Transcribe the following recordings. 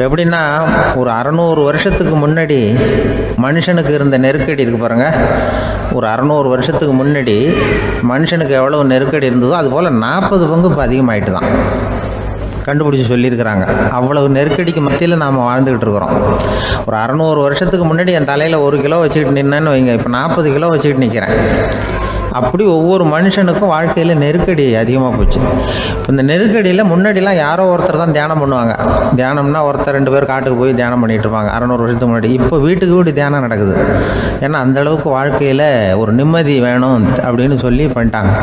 எப்படின்னா, ஒரு 600 வருஷத்துக்கு முன்னாடி மனுஷனுக்கு இருந்த நெருக்கடி இருக்குது பாருங்கள். ஒரு 600 வருஷத்துக்கு முன்னாடி மனுஷனுக்கு எவ்வளோ நெருக்கடி இருந்ததோ அதுபோல் 40 பங்கு இப்போ அதிகமாகிட்டு தான் கண்டுபிடிச்சி சொல்லியிருக்கிறாங்க. அவ்வளவு நெருக்கடிக்கு மத்தியில் நாம் வாழ்ந்துக்கிட்டு இருக்கிறோம். ஒரு 600 வருஷத்துக்கு முன்னாடி என் தலையில் 1 கிலோ வச்சுக்கிட்டு நின்னேன்னு வைங்க, இப்போ 40 கிலோ வச்சுக்கிட்டு நிற்கிறேன். அப்படி ஒவ்வொரு மனுஷனுக்கும் வாழ்க்கையில் நெருக்கடி அதிகமாக போச்சு. இப்போ இந்த நெருக்கடியில் முன்னாடிலாம் யாரோ ஒருத்தர் தான் தியானம் பண்ணுவாங்க. தியானம்னா ஒருத்தர் 2 பேர் காட்டுக்கு போய் தியானம் பண்ணிகிட்டு இருப்பாங்க 600 வருஷத்துக்கு முன்னாடி. இப்போ வீட்டுக்கு வீடு தியானம் நடக்குது. ஏன்னா அந்தளவுக்கு வாழ்க்கையில் ஒரு நிம்மதி வேணும் அப்படின்னு சொல்லி பண்ணிட்டாங்க.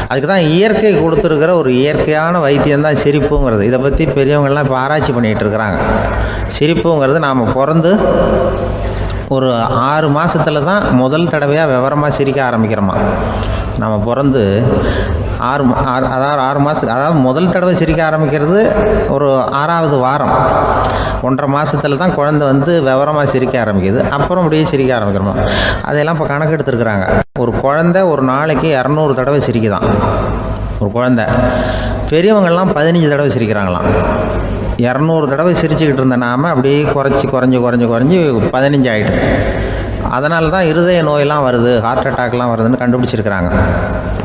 அதுக்கு தான் இயற்கை கொடுத்துருக்கிற ஒரு இயற்கையான வைத்தியம்தான் சிரிப்புங்கிறது. இதை பற்றி பெரியவங்கள்லாம் இப்போ ஆராய்ச்சி பண்ணிகிட்டு இருக்கிறாங்க. சிரிப்புங்கிறது நாம் பிறந்து ஒரு 6 மாதத்தில் தான் முதல் தடவையாக விவரமாக சிரிக்க ஆரம்பிக்கிறோமா. நம்ம பிறந்து 6 மாதத்துக்கு, அதாவது முதல் தடவை சிரிக்க ஆரம்பிக்கிறது ஒரு 6ஆவது வாரம், 1.5 மாதத்தில் தான் குழந்தை வந்து விவரமாக சிரிக்க ஆரம்பிக்குது. அப்புறம் அப்படியே சிரிக்க ஆரம்பிக்கிறோமா. அதையெல்லாம் இப்போ கணக்கு எடுத்துருக்குறாங்க. ஒரு குழந்தை ஒரு நாளைக்கு 200 தடவை சிரிக்குதான் ஒரு குழந்தை. பெரியவங்கள்லாம் 15 தடவை சிரிக்கிறாங்களாம். 200 தடவை சிரிச்சுக்கிட்டு இருந்த நாம் அப்படியே குறைஞ்சி 15 ஆகிட்டு. அதனால தான் இருதய நோயெல்லாம் வருது, ஹார்ட் அட்டாக்லாம் வருதுன்னு கண்டுபிடிச்சிருக்கிறாங்க.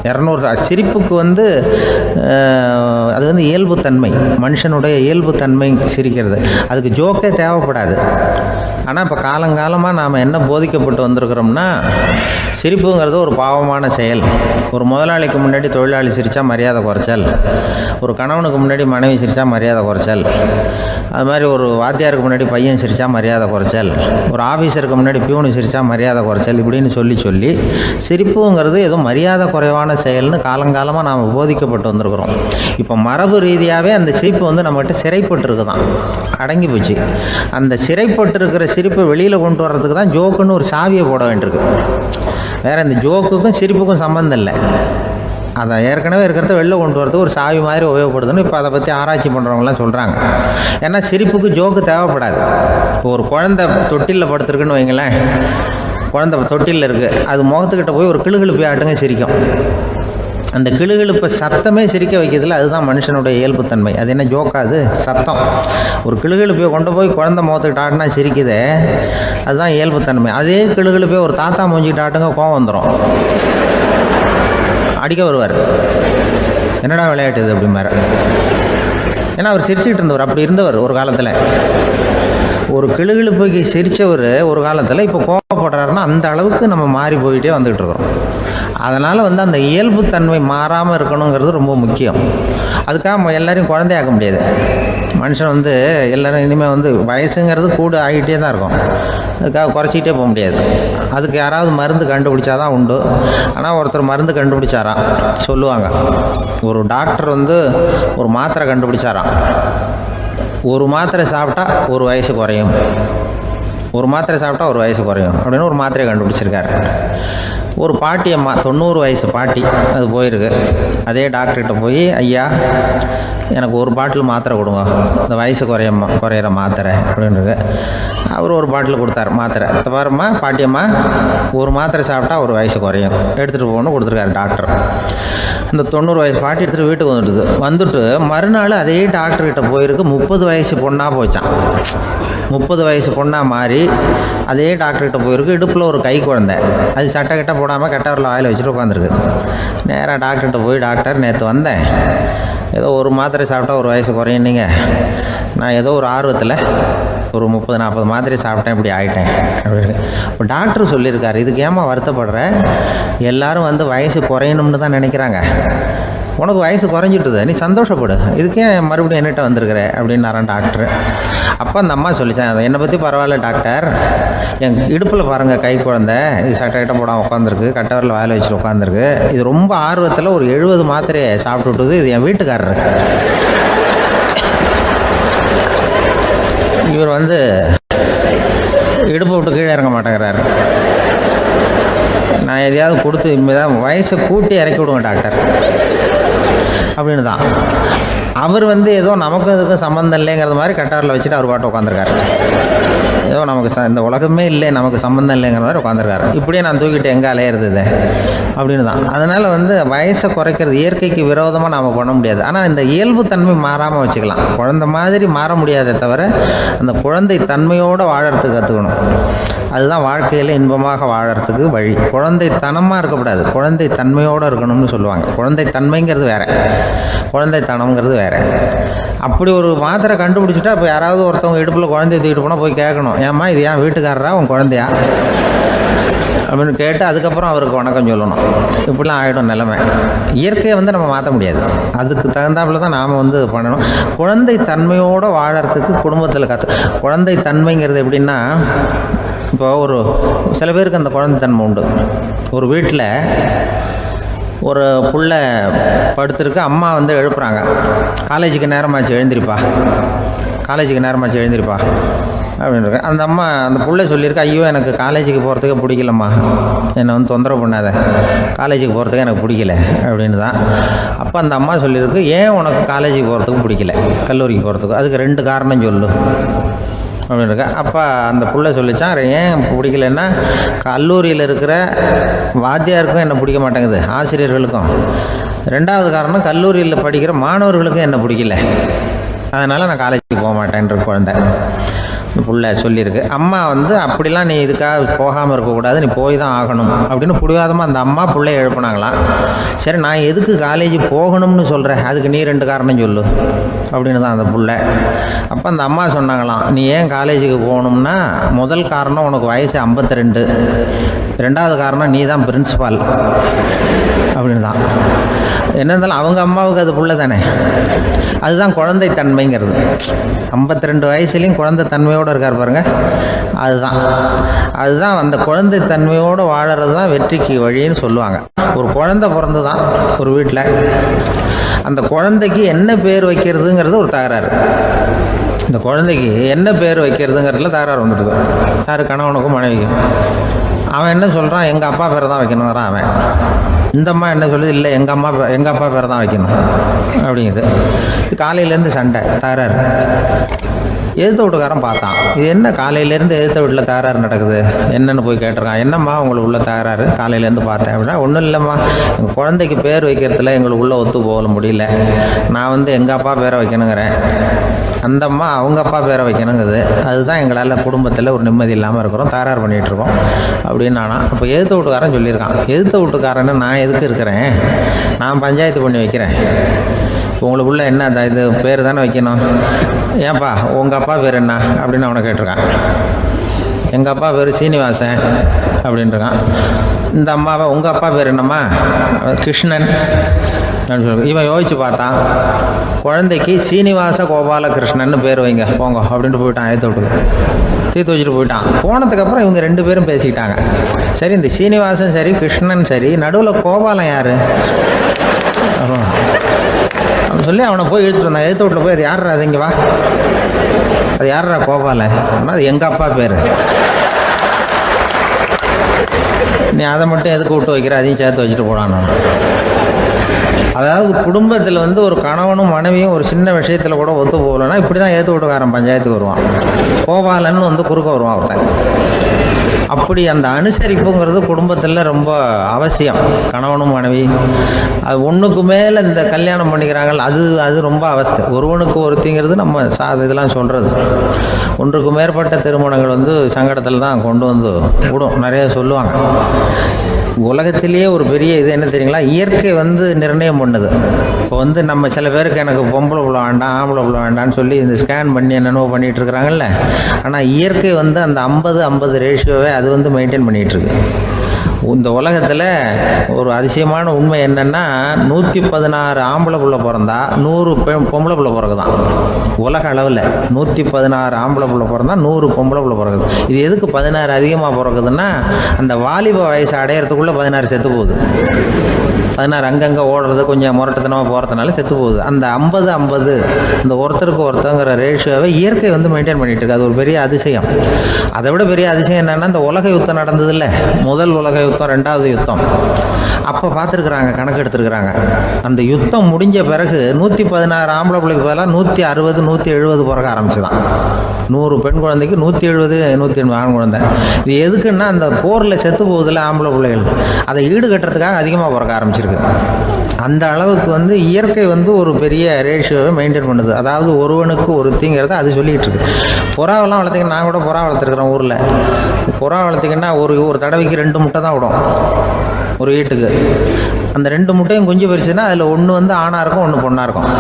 200 சிரிப்புக்கு வந்து அது வந்து இயல்புத்தன்மை, மனுஷனுடைய இயல்புத்தன்மை சிரிக்கிறது. அதுக்கு ஜோக்கே தேவைப்படாது. ஆனால் இப்போ காலங்காலமாக நாம் என்ன போதிக்கப்பட்டு வந்திருக்கிறோம்னா, சிரிப்புங்கிறது ஒரு பாவமான செயல். ஒரு முதலாளிக்கு முன்னாடி தொழிலாளி சிரித்தா மரியாதை குறைச்சல், ஒரு கணவனுக்கு முன்னாடி மனைவி சிரித்தா மரியாதை குறைச்சல், அது மாதிரி ஒரு வாத்தியாருக்கு முன்னாடி பையன் சிரித்தா மரியாதை குறைச்சல், ஒரு ஆஃபீஸருக்கு முன்னாடி பியூனு சிரித்தா மரியாதை குறைச்சல், இப்படின்னு சொல்லி சிரிப்புங்கிறது ஏதோ மரியாதை குறைவான செயல்னு காலங்காலமாக நாம் போதிக்கப்பட்டு வந்திருக்கிறோம். இப்போ மரபு ரீதியாகவே அந்த சிரிப்பு வந்து நம்மகிட்ட சிறைப்பட்டுருக்குதான், அடங்கி போச்சு. அந்த சிறைப்பட்டிருக்கிற சிரிப்பை வெளியில் கொண்டு வர்றதுக்கு தான் ஜோக்குன்னு ஒரு சாவியை போட வேண்டியிருக்கு. வேறு இந்த ஜோக்குக்கும் சிரிப்புக்கும் சம்மந்தம் இல்லை. அதை ஏற்கனவே இருக்கிறத வெளில கொண்டு வரதுக்கு ஒரு சாவி மாதிரி உபயோகப்படுதுன்னு இப்போ அதை பற்றி ஆராய்ச்சி பண்ணுறவங்களாம் சொல்கிறாங்க. ஏன்னா சிரிப்புக்கு ஜோக்கு தேவைப்படாது. இப்போ ஒரு குழந்தை தொட்டிலில் படுத்துருக்குன்னு வைங்களேன், குழந்தை தொட்டிலில் இருக்குது, அது முகத்துக்கிட்ட போய் ஒரு கிளுகிழுப்பி ஆட்டுங்க சிரிக்கும். அந்த கிளுகிழுப்பை சத்தமே சிரிக்க வைக்கிறதுல அதுதான் மனுஷனுடைய இயல்புத்தன்மை. அது என்ன ஜோக்காது? சத்தம். ஒரு கிளுகிழுப்பையை கொண்டு போய் குழந்தை முகத்துக்கிட்ட ஆட்டினா சிரிக்குதே, அதுதான் இயல்புத்தன்மை. அதே கிளுகிழுப்பையை ஒரு தாத்தா மூஞ்சிக்கிட்ட ஆட்டுங்க, கோவம் வந்துடும், அடிக்க வருவார். என்னடா விளையாட்டு இது அப்படிமாரு. ஏன்னா அவர் சிரிச்சுக்கிட்டு இருந்தவர், அப்படி இருந்தவர் ஒரு காலத்தில். ஒரு கிளுகிழுப்புக்கு சிரித்தவர் ஒரு காலத்தில் இப்போ கோவப்படுறாருன்னா அந்த அளவுக்கு நம்ம மாறி போயிட்டே வந்துக்கிட்டு இருக்கிறோம். அதனால் வந்து அந்த இயல்புத்தன்மை மாறாமல் இருக்கணுங்கிறது ரொம்ப முக்கியம். அதுக்காக எல்லாரையும் குழந்தையாக்க முடியாது. மனுஷன் வந்து எல்லோரும் இனிமேல் வந்து வயசுங்கிறது கூட ஆகிட்டே தான் இருக்கும். அதுக்காக குறைச்சிக்கிட்டே போக முடியாது. அதுக்கு யாராவது மருந்து கண்டுபிடிச்சாதான் உண்டு. ஆனால் ஒருத்தர் மருந்து கண்டுபிடிச்சாராம், சொல்லுவாங்க. ஒரு டாக்டர் வந்து ஒரு மாத்திரை கண்டுபிடிச்சாராம். ஒரு மாத்திரை சாப்பிட்டா 1 வயசு குறையும், ஒரு மாத்திரை சாப்பிட்டா 1 வயசு குறையும் அப்படின்னு ஒரு மாத்திரையை கண்டுபிடிச்சிருக்காரு. ஒரு பாட்டி அம்மா, 90 வயசு பாட்டி, அது போயிருக்கு. அதே டாக்டர்கிட்ட போய், ஐயா எனக்கு 1 பாட்டில் மாத்திரை கொடுங்க, இந்த வயசு குறையிற மாத்திரை அப்படின்றது. அவர் 1 பாட்டில் கொடுத்தாரு மாத்திரை. பாரும்மா பாட்டியம்மா, 1 மாத்திரை சாப்பிட்டா 1 வயசு குறையும், எடுத்துகிட்டு போகணும்னு கொடுத்துருக்காரு டாக்டர். இந்த 90 வயசு பாட்டி எடுத்துகிட்டு வீட்டுக்கு வந்துட்டு மறுநாள் அதே டாக்டர்கிட்ட போயிருக்கு. 30 வயசு பொண்ணாக போச்சான். 30 வயசு பொண்ணாக மாறி அதே டாக்டர்கிட்ட போயிருக்கு. இடுப்பில் ஒரு கை குழந்தை, அது சட்டை கிட்ட போடாமல் கட்டவரில் வாயில் வச்சுட்டு உட்காந்துருக்கு. நேராக டாக்டர்கிட்ட போய், டாக்டர் நேற்று வந்தேன், ஏதோ 1 மாத்திரை சாப்பிட்டா 1 வயசு குறையும், நீங்கள் நான் ஏதோ ஒரு ஆர்வத்தில் ஒரு 30-40 மாத்திரை சாப்பிட்டேன், இப்படி ஆகிட்டேன் அப்படின்னு. இப்போ டாக்டர் சொல்லியிருக்காரு, இதுக்கு ஏமா வருத்தப்படுற, எல்லோரும் வந்து வயசு குறையணும்னு தான் நினைக்கிறாங்க, உனக்கு வயசு குறைஞ்சிட்டுது, நீ சந்தோஷப்படு, இதுக்கே மறுபடியும் என்னகிட்ட வந்திருக்கிற அப்படின்னாரான் டாக்டர். அப்போ அந்த அம்மா சொல்லித்தேன், என்னை பற்றி பரவாயில்ல டாக்டர், என் இடுப்பில் பாருங்கள் கை குழந்தை, இது சட்டை கிட்ட போடாமல் உட்காந்துருக்கு, கட்டவரில் வாயில் வச்சுட்டு உட்காந்துருக்கு, இது ரொம்ப ஆர்வத்தில் ஒரு 70 மாத்திரையை சாப்பிட்டு விட்டுது, இது என் வீட்டுக்காரரு. இவர் வந்து இடுப்பை விட்டு கீழே இறங்க மாட்டேங்கிறாரு. நான் எதையாவது கொடுத்து இனிமேதான் வயசை கூட்டி இறக்கி விடுவேன் டாக்டர் அப்படின்னு தான். அவர் ஏதோ நமக்கும் இதுக்கும் சம்மந்தம் இல்லைங்கிறது மாதிரி கட்டாரில் வச்சுட்டு அவர் பாட்டு உட்காந்துருக்காரு. ஏதோ நமக்கு இந்த உலகமே இல்லை, நமக்கு சம்மந்தம் இல்லைங்கிற மாதிரி உட்காந்துருக்காரு. இப்படியே நான் தூக்கிட்டு எங்கே அலையிறது இது அப்படின்னு தான். அதனால் வயசை குறைக்கிறது இயற்கைக்கு விரோதமாக நாம் பண்ண முடியாது. ஆனால் இந்த இயல்புத்தன்மை மாறாமல் வச்சுக்கலாம். குழந்தை மாதிரி மாற முடியாதே தவிர அந்த குழந்தை தன்மையோடு வாழறதுக்கு கற்றுக்கணும். அதுதான் வாழ்க்கையில் இன்பமாக வாழறதுக்கு வழி. குழந்தைத்தனமாக இருக்கக்கூடாது, குழந்தை தன்மையோடு இருக்கணும்னு சொல்லுவாங்க. குழந்தை தன்மைங்கிறது வேறு, குழந்தைத்தனம்ங்கிறது வேறு. அப்படி ஒரு மாத்திரை கண்டுபிடிச்சிட்டா இப்போ யாராவது ஒருத்தவங்க இடுப்பில் குழந்தைய தூக்கிட்டு போனால் போய் கேட்கணும், ஏம்மா இது ஏன் வீட்டுக்காரரா உன் குழந்தையா அப்படின்னு கேட்டு அதுக்கப்புறம் அவருக்கு வணக்கம் சொல்லணும். இப்படிலாம் ஆகிடும் நிலைமை. இயற்கையை நம்ம மாற்ற முடியாது. அதுக்கு தகுந்தாப்புல தான் நாம் பண்ணணும். குழந்தை தன்மையோடு வாழறதுக்கு குடும்பத்தில் குழந்தை தன்மைங்கிறது எப்படின்னா, இப்போ சில பேருக்கு அந்த குழந்தைத்தன்மை உண்டு. ஒரு வீட்டில் ஒரு புள்ள படுத்துருக்கு, அம்மா எழுப்புறாங்க, காலேஜுக்கு நேரமாச்சு எழுந்திருப்பா, காலேஜுக்கு நேரமாச்சு எழுந்திருப்பா அப்படின்னு. அந்த அம்மா அந்த புள்ளை சொல்லியிருக்கு, ஐயோ எனக்கு காலேஜுக்கு போகிறதுக்கு பிடிக்கலம்மா, என்னை தொந்தரவு பண்ணாத, காலேஜுக்கு போகிறதுக்கு எனக்கு பிடிக்கல அப்படின்னு தான். அப்போ அந்த அம்மா சொல்லியிருக்கு, ஏன் உனக்கு காலேஜுக்கு போகிறதுக்கு பிடிக்கல, கல்லூரிக்கு போகிறதுக்கு, அதுக்கு 2 காரணம் சொல்லு அப்படின்னு இருக்கா. அப்போ அந்த புள்ள சொல்லிச்சான், ஏன் பிடிக்கலன்னா கல்லூரியில் இருக்கிற வாத்தியாருக்கும் என்னை பிடிக்க மாட்டேங்குது, ஆசிரியர்களுக்கும். 2வது காரணம், கல்லூரியில் படிக்கிற மாணவர்களுக்கும் என்னை பிடிக்கல, அதனால் நான் காலேஜுக்கு போக மாட்டேன்ற குழந்தை புள்ள சொல்லியிருக்கு. அம்மா அப்படிலாம் நீ இதுக்காக போகாமல் இருக்கக்கூடாது, நீ போய் தான் ஆகணும் அப்படின்னு பிடிவாதமாக அந்த அம்மா பிள்ளைய எழுப்புனாங்களாம். சரி, நான் எதுக்கு காலேஜ் போகணும்னு சொல்கிறேன், அதுக்கு நீ 2 காரணம் சொல்லு அப்படின்னு தான் அந்த புள்ள. அப்போ அந்த அம்மா சொன்னாங்களாம், நீ ஏன் காலேஜுக்கு போகணும்னா, முதல் காரணம் உனக்கு வயசு 52, 2வது காரணம் நீ தான் பிரின்சிபால் அப்படின்னு தான். என்ன இருந்தாலும் அவங்க அம்மாவுக்கு அது புள்ள தானே. அதுதான் குழந்தை தன்மைங்கிறது. 52 வயசுலேயும் குழந்தை தன்மையோடு இருக்கார் பாருங்க, அதுதான் அந்த குழந்தை தன்மையோடு வாழறது தான் வெற்றிக்கு வழின்னு சொல்லுவாங்க. ஒரு குழந்தை பிறந்து தான் ஒரு வீட்டில், அந்த குழந்தைக்கு என்ன பேர் வைக்கிறதுங்கிறது ஒரு தகராறு. இந்த குழந்தைக்கு என்ன பேர் வைக்கிறதுங்கிறதுல தகராறு வந்துடுது. யார்? கணவனுக்கும் மனைவிக்கும். அவன் என்ன சொல்கிறான், எங்கள் அப்பா பேரை தான் வைக்கணுங்கிறான் அவன். இந்த அம்மா என்ன சொல்லுது, இல்லை எங்கள் அப்பா பேரை தான் வைக்கணும் அப்படிங்குது. காலையிலேருந்து சண்டை, தகராறு. எதிர்த்த வீட்டுக்காரன் பார்த்தான், இது என்ன காலையிலேருந்து எதிர்த்த வீட்டில் தகராறு நடக்குது, என்னென்னு போய் கேட்டிருக்கான். என்னம்மா உங்களுக்கு உள்ள தகராறு, காலையிலேருந்து பார்த்தேன் அப்படின்னா. ஒன்றும் இல்லைம்மா, எங்கள் குழந்தைக்கு பேர் வைக்கிறதுல எங்களுக்கு உள்ளே ஒத்து போக முடியல, நான் எங்கள் அப்பா பேரை வைக்கணுங்கிறேன், அந்த அம்மா அவங்க அப்பா பேரை வைக்கணுங்குது, அதுதான் எங்களால் குடும்பத்தில் ஒரு நிம்மதி இல்லாமல் இருக்கிறோம், தகராறு பண்ணிகிட்ருக்கோம் அப்படின்னு நானா. அப்போ எதிர்த்த வீட்டுக்காரன் சொல்லியிருக்கான், எதிர்த்த வீட்டுக்காரன்னு நான் எதுக்கு இருக்கிறேன், நான் பஞ்சாயத்து பண்ணி வைக்கிறேன், உங்களுக்குள்ள என்ன இது பேர் தானே வைக்கணும், ஏன்பா உங்கள் அப்பா பேர் என்ன அப்படின்னு அவனை கேட்டிருக்கான். எங்கள் அப்பா பேர் சீனிவாசன் அப்படின்ட்டுருக்கான். இந்த அம்மாவை உங்கள் அப்பா பேர் என்னம்மா, கிருஷ்ணன் அப்படின்னு சொல்லி. இவன் யோசிச்சு பார்த்தான், குழந்தைக்கு சீனிவாச கோபாலகிருஷ்ணன் பேர் வைங்க போங்க அப்படின்ட்டு போயிட்டான். ஏற்ற விட்டுக்கு தீர்த்து வச்சுட்டு போயிட்டான். போனதுக்கப்புறம் இவங்க 2 பேரும் பேசிக்கிட்டாங்க. சரி, இந்த சீனிவாசன் சரி, கிருஷ்ணன் சரி, நடுவில் கோபாலம் யார் அப்படின்னு சொல்லி அவனை போய் இழுத்துட்டு வந்தான். எழுத்து வீட்டில் போய், அது யாரா, அது இங்கே வா, அது யாரா கோபால, அது எங்கள் அப்பா பேர், நீ அதை மட்டும் எதுக்கு விட்டு வைக்கிற, அதையும் சேர்த்து வச்சுட்டு போடான்னு. அதாவது குடும்பத்தில் ஒரு கணவனும் மனைவியும் ஒரு சின்ன விஷயத்தில் கூட ஒத்து போகலன்னா இப்படி தான் ஏற்று வீட்டுக்காரன் பஞ்சாயத்துக்கு வருவான். கோபாலன்னு குறுக்க வருவான் ஒருத்தன். அப்படி அந்த அனுசரிப்புங்கிறது குடும்பத்தில் ரொம்ப அவசியம். கணவனும் மனைவி அது ஒன்றுக்கு மேலே இந்த கல்யாணம் பண்ணிக்கிறாங்க, அது ரொம்ப அவஸ்தை. ஒருவனுக்கு ஒருத்திங்கிறது நம்ம இதெல்லாம் சொல்கிறது. ஒன்றுக்கு மேற்பட்ட திருமணங்கள் சங்கடத்தில் தான் கொண்டு விடும். நிறைய சொல்லுவாங்க. உலகத்திலேயே ஒரு பெரிய இது என்ன தெரியுங்களா, இயற்கை நிர்ணயம் பண்ணுது. இப்போ நம்ம சில பேருக்கு எனக்கு பொம்பளை புள்ள வேண்டாம், ஆம்பளை புள்ள வேண்டான்னு சொல்லி இந்த ஸ்கேன் பண்ணி என்னென்னவோ பண்ணிகிட்டு இருக்கிறாங்கல்ல. ஆனால் இயற்கை அந்த 50-50 ரேஷியோவை அது மெயின்டைன் பண்ணிகிட்ருக்கு. இந்த உலகத்தில் ஒரு அதிசயமான உண்மை என்னென்னா, 116 ஆம்பளை புள்ள பிறந்தா 100 பொம்பளை புள்ள பிறகுதான். உலக அளவில் 116 ஆம்பளை புள்ள பிறந்தா 100 பொம்பளை புள்ள பிறகுது. இது எதுக்கு 16 அதிகமாக பிறகுதுன்னா, அந்த வாலிப வயசை அடையிறதுக்குள்ளே 16 செத்து போகுது. 16 அங்கங்கே ஓடுறது, கொஞ்சம் முரட்டுத்தனமாக போகிறதுனால செத்து போகுது. அந்த 50-50 இந்த ஒருத்தருக்கு ஒருத்தங்கிற ரேஷியோவை இயற்கை மெயின்டைன் பண்ணிகிட்டு இருக்கு. அது ஒரு பெரிய அதிசயம். அதை விட பெரிய அதிசயம் என்னென்னா, இந்த உலக யுத்தம் நடந்ததில்ல, முதல் உலக யுத்தம் யுத்தம், 2வது யுத்தம். அப்போ பார்த்துருக்குறாங்க, கணக்கு எடுத்துருக்குறாங்க. அந்த யுத்தம் முடிஞ்ச பிறகு 116 ஆம்பளை பிள்ளைக்கு பதிலாக 160 170 பிறக்க ஆரம்பிச்சுதான். 100 பெண் குழந்தைக்கு 170 180 ஆண் குழந்தை. இது எதுக்குன்னா அந்த போரில் செத்து போகுதுல ஆம்பளை பிள்ளைகள், அதை ஈடுகட்டுறதுக்காக அதிகமாக பிறக்க ஆரம்பிச்சிருக்கு. அந்த அளவுக்கு இயற்கை ஒரு பெரிய ரேஷியோவை மெயின்டைன் பண்ணுது. அதாவது ஒருவனுக்கு ஒருத்திங்கிறத அது சொல்லிகிட்டு இருக்கு. புறாவெல்லாம் வளர்த்திங்கன்னா, நான் கூட புறா வளர்த்துருக்குறேன் ஊரில். புறா வளர்த்திங்கன்னா ஒரு தடவைக்கு 2 முட்டை தான் விடும் ஒரு வீட்டுக்கு. அந்த 2 முட்டையும் குஞ்சு பறிச்சுன்னா அதில் ஒன்று ஆணாக இருக்கும், ஒன்று பொண்ணாக இருக்கும்.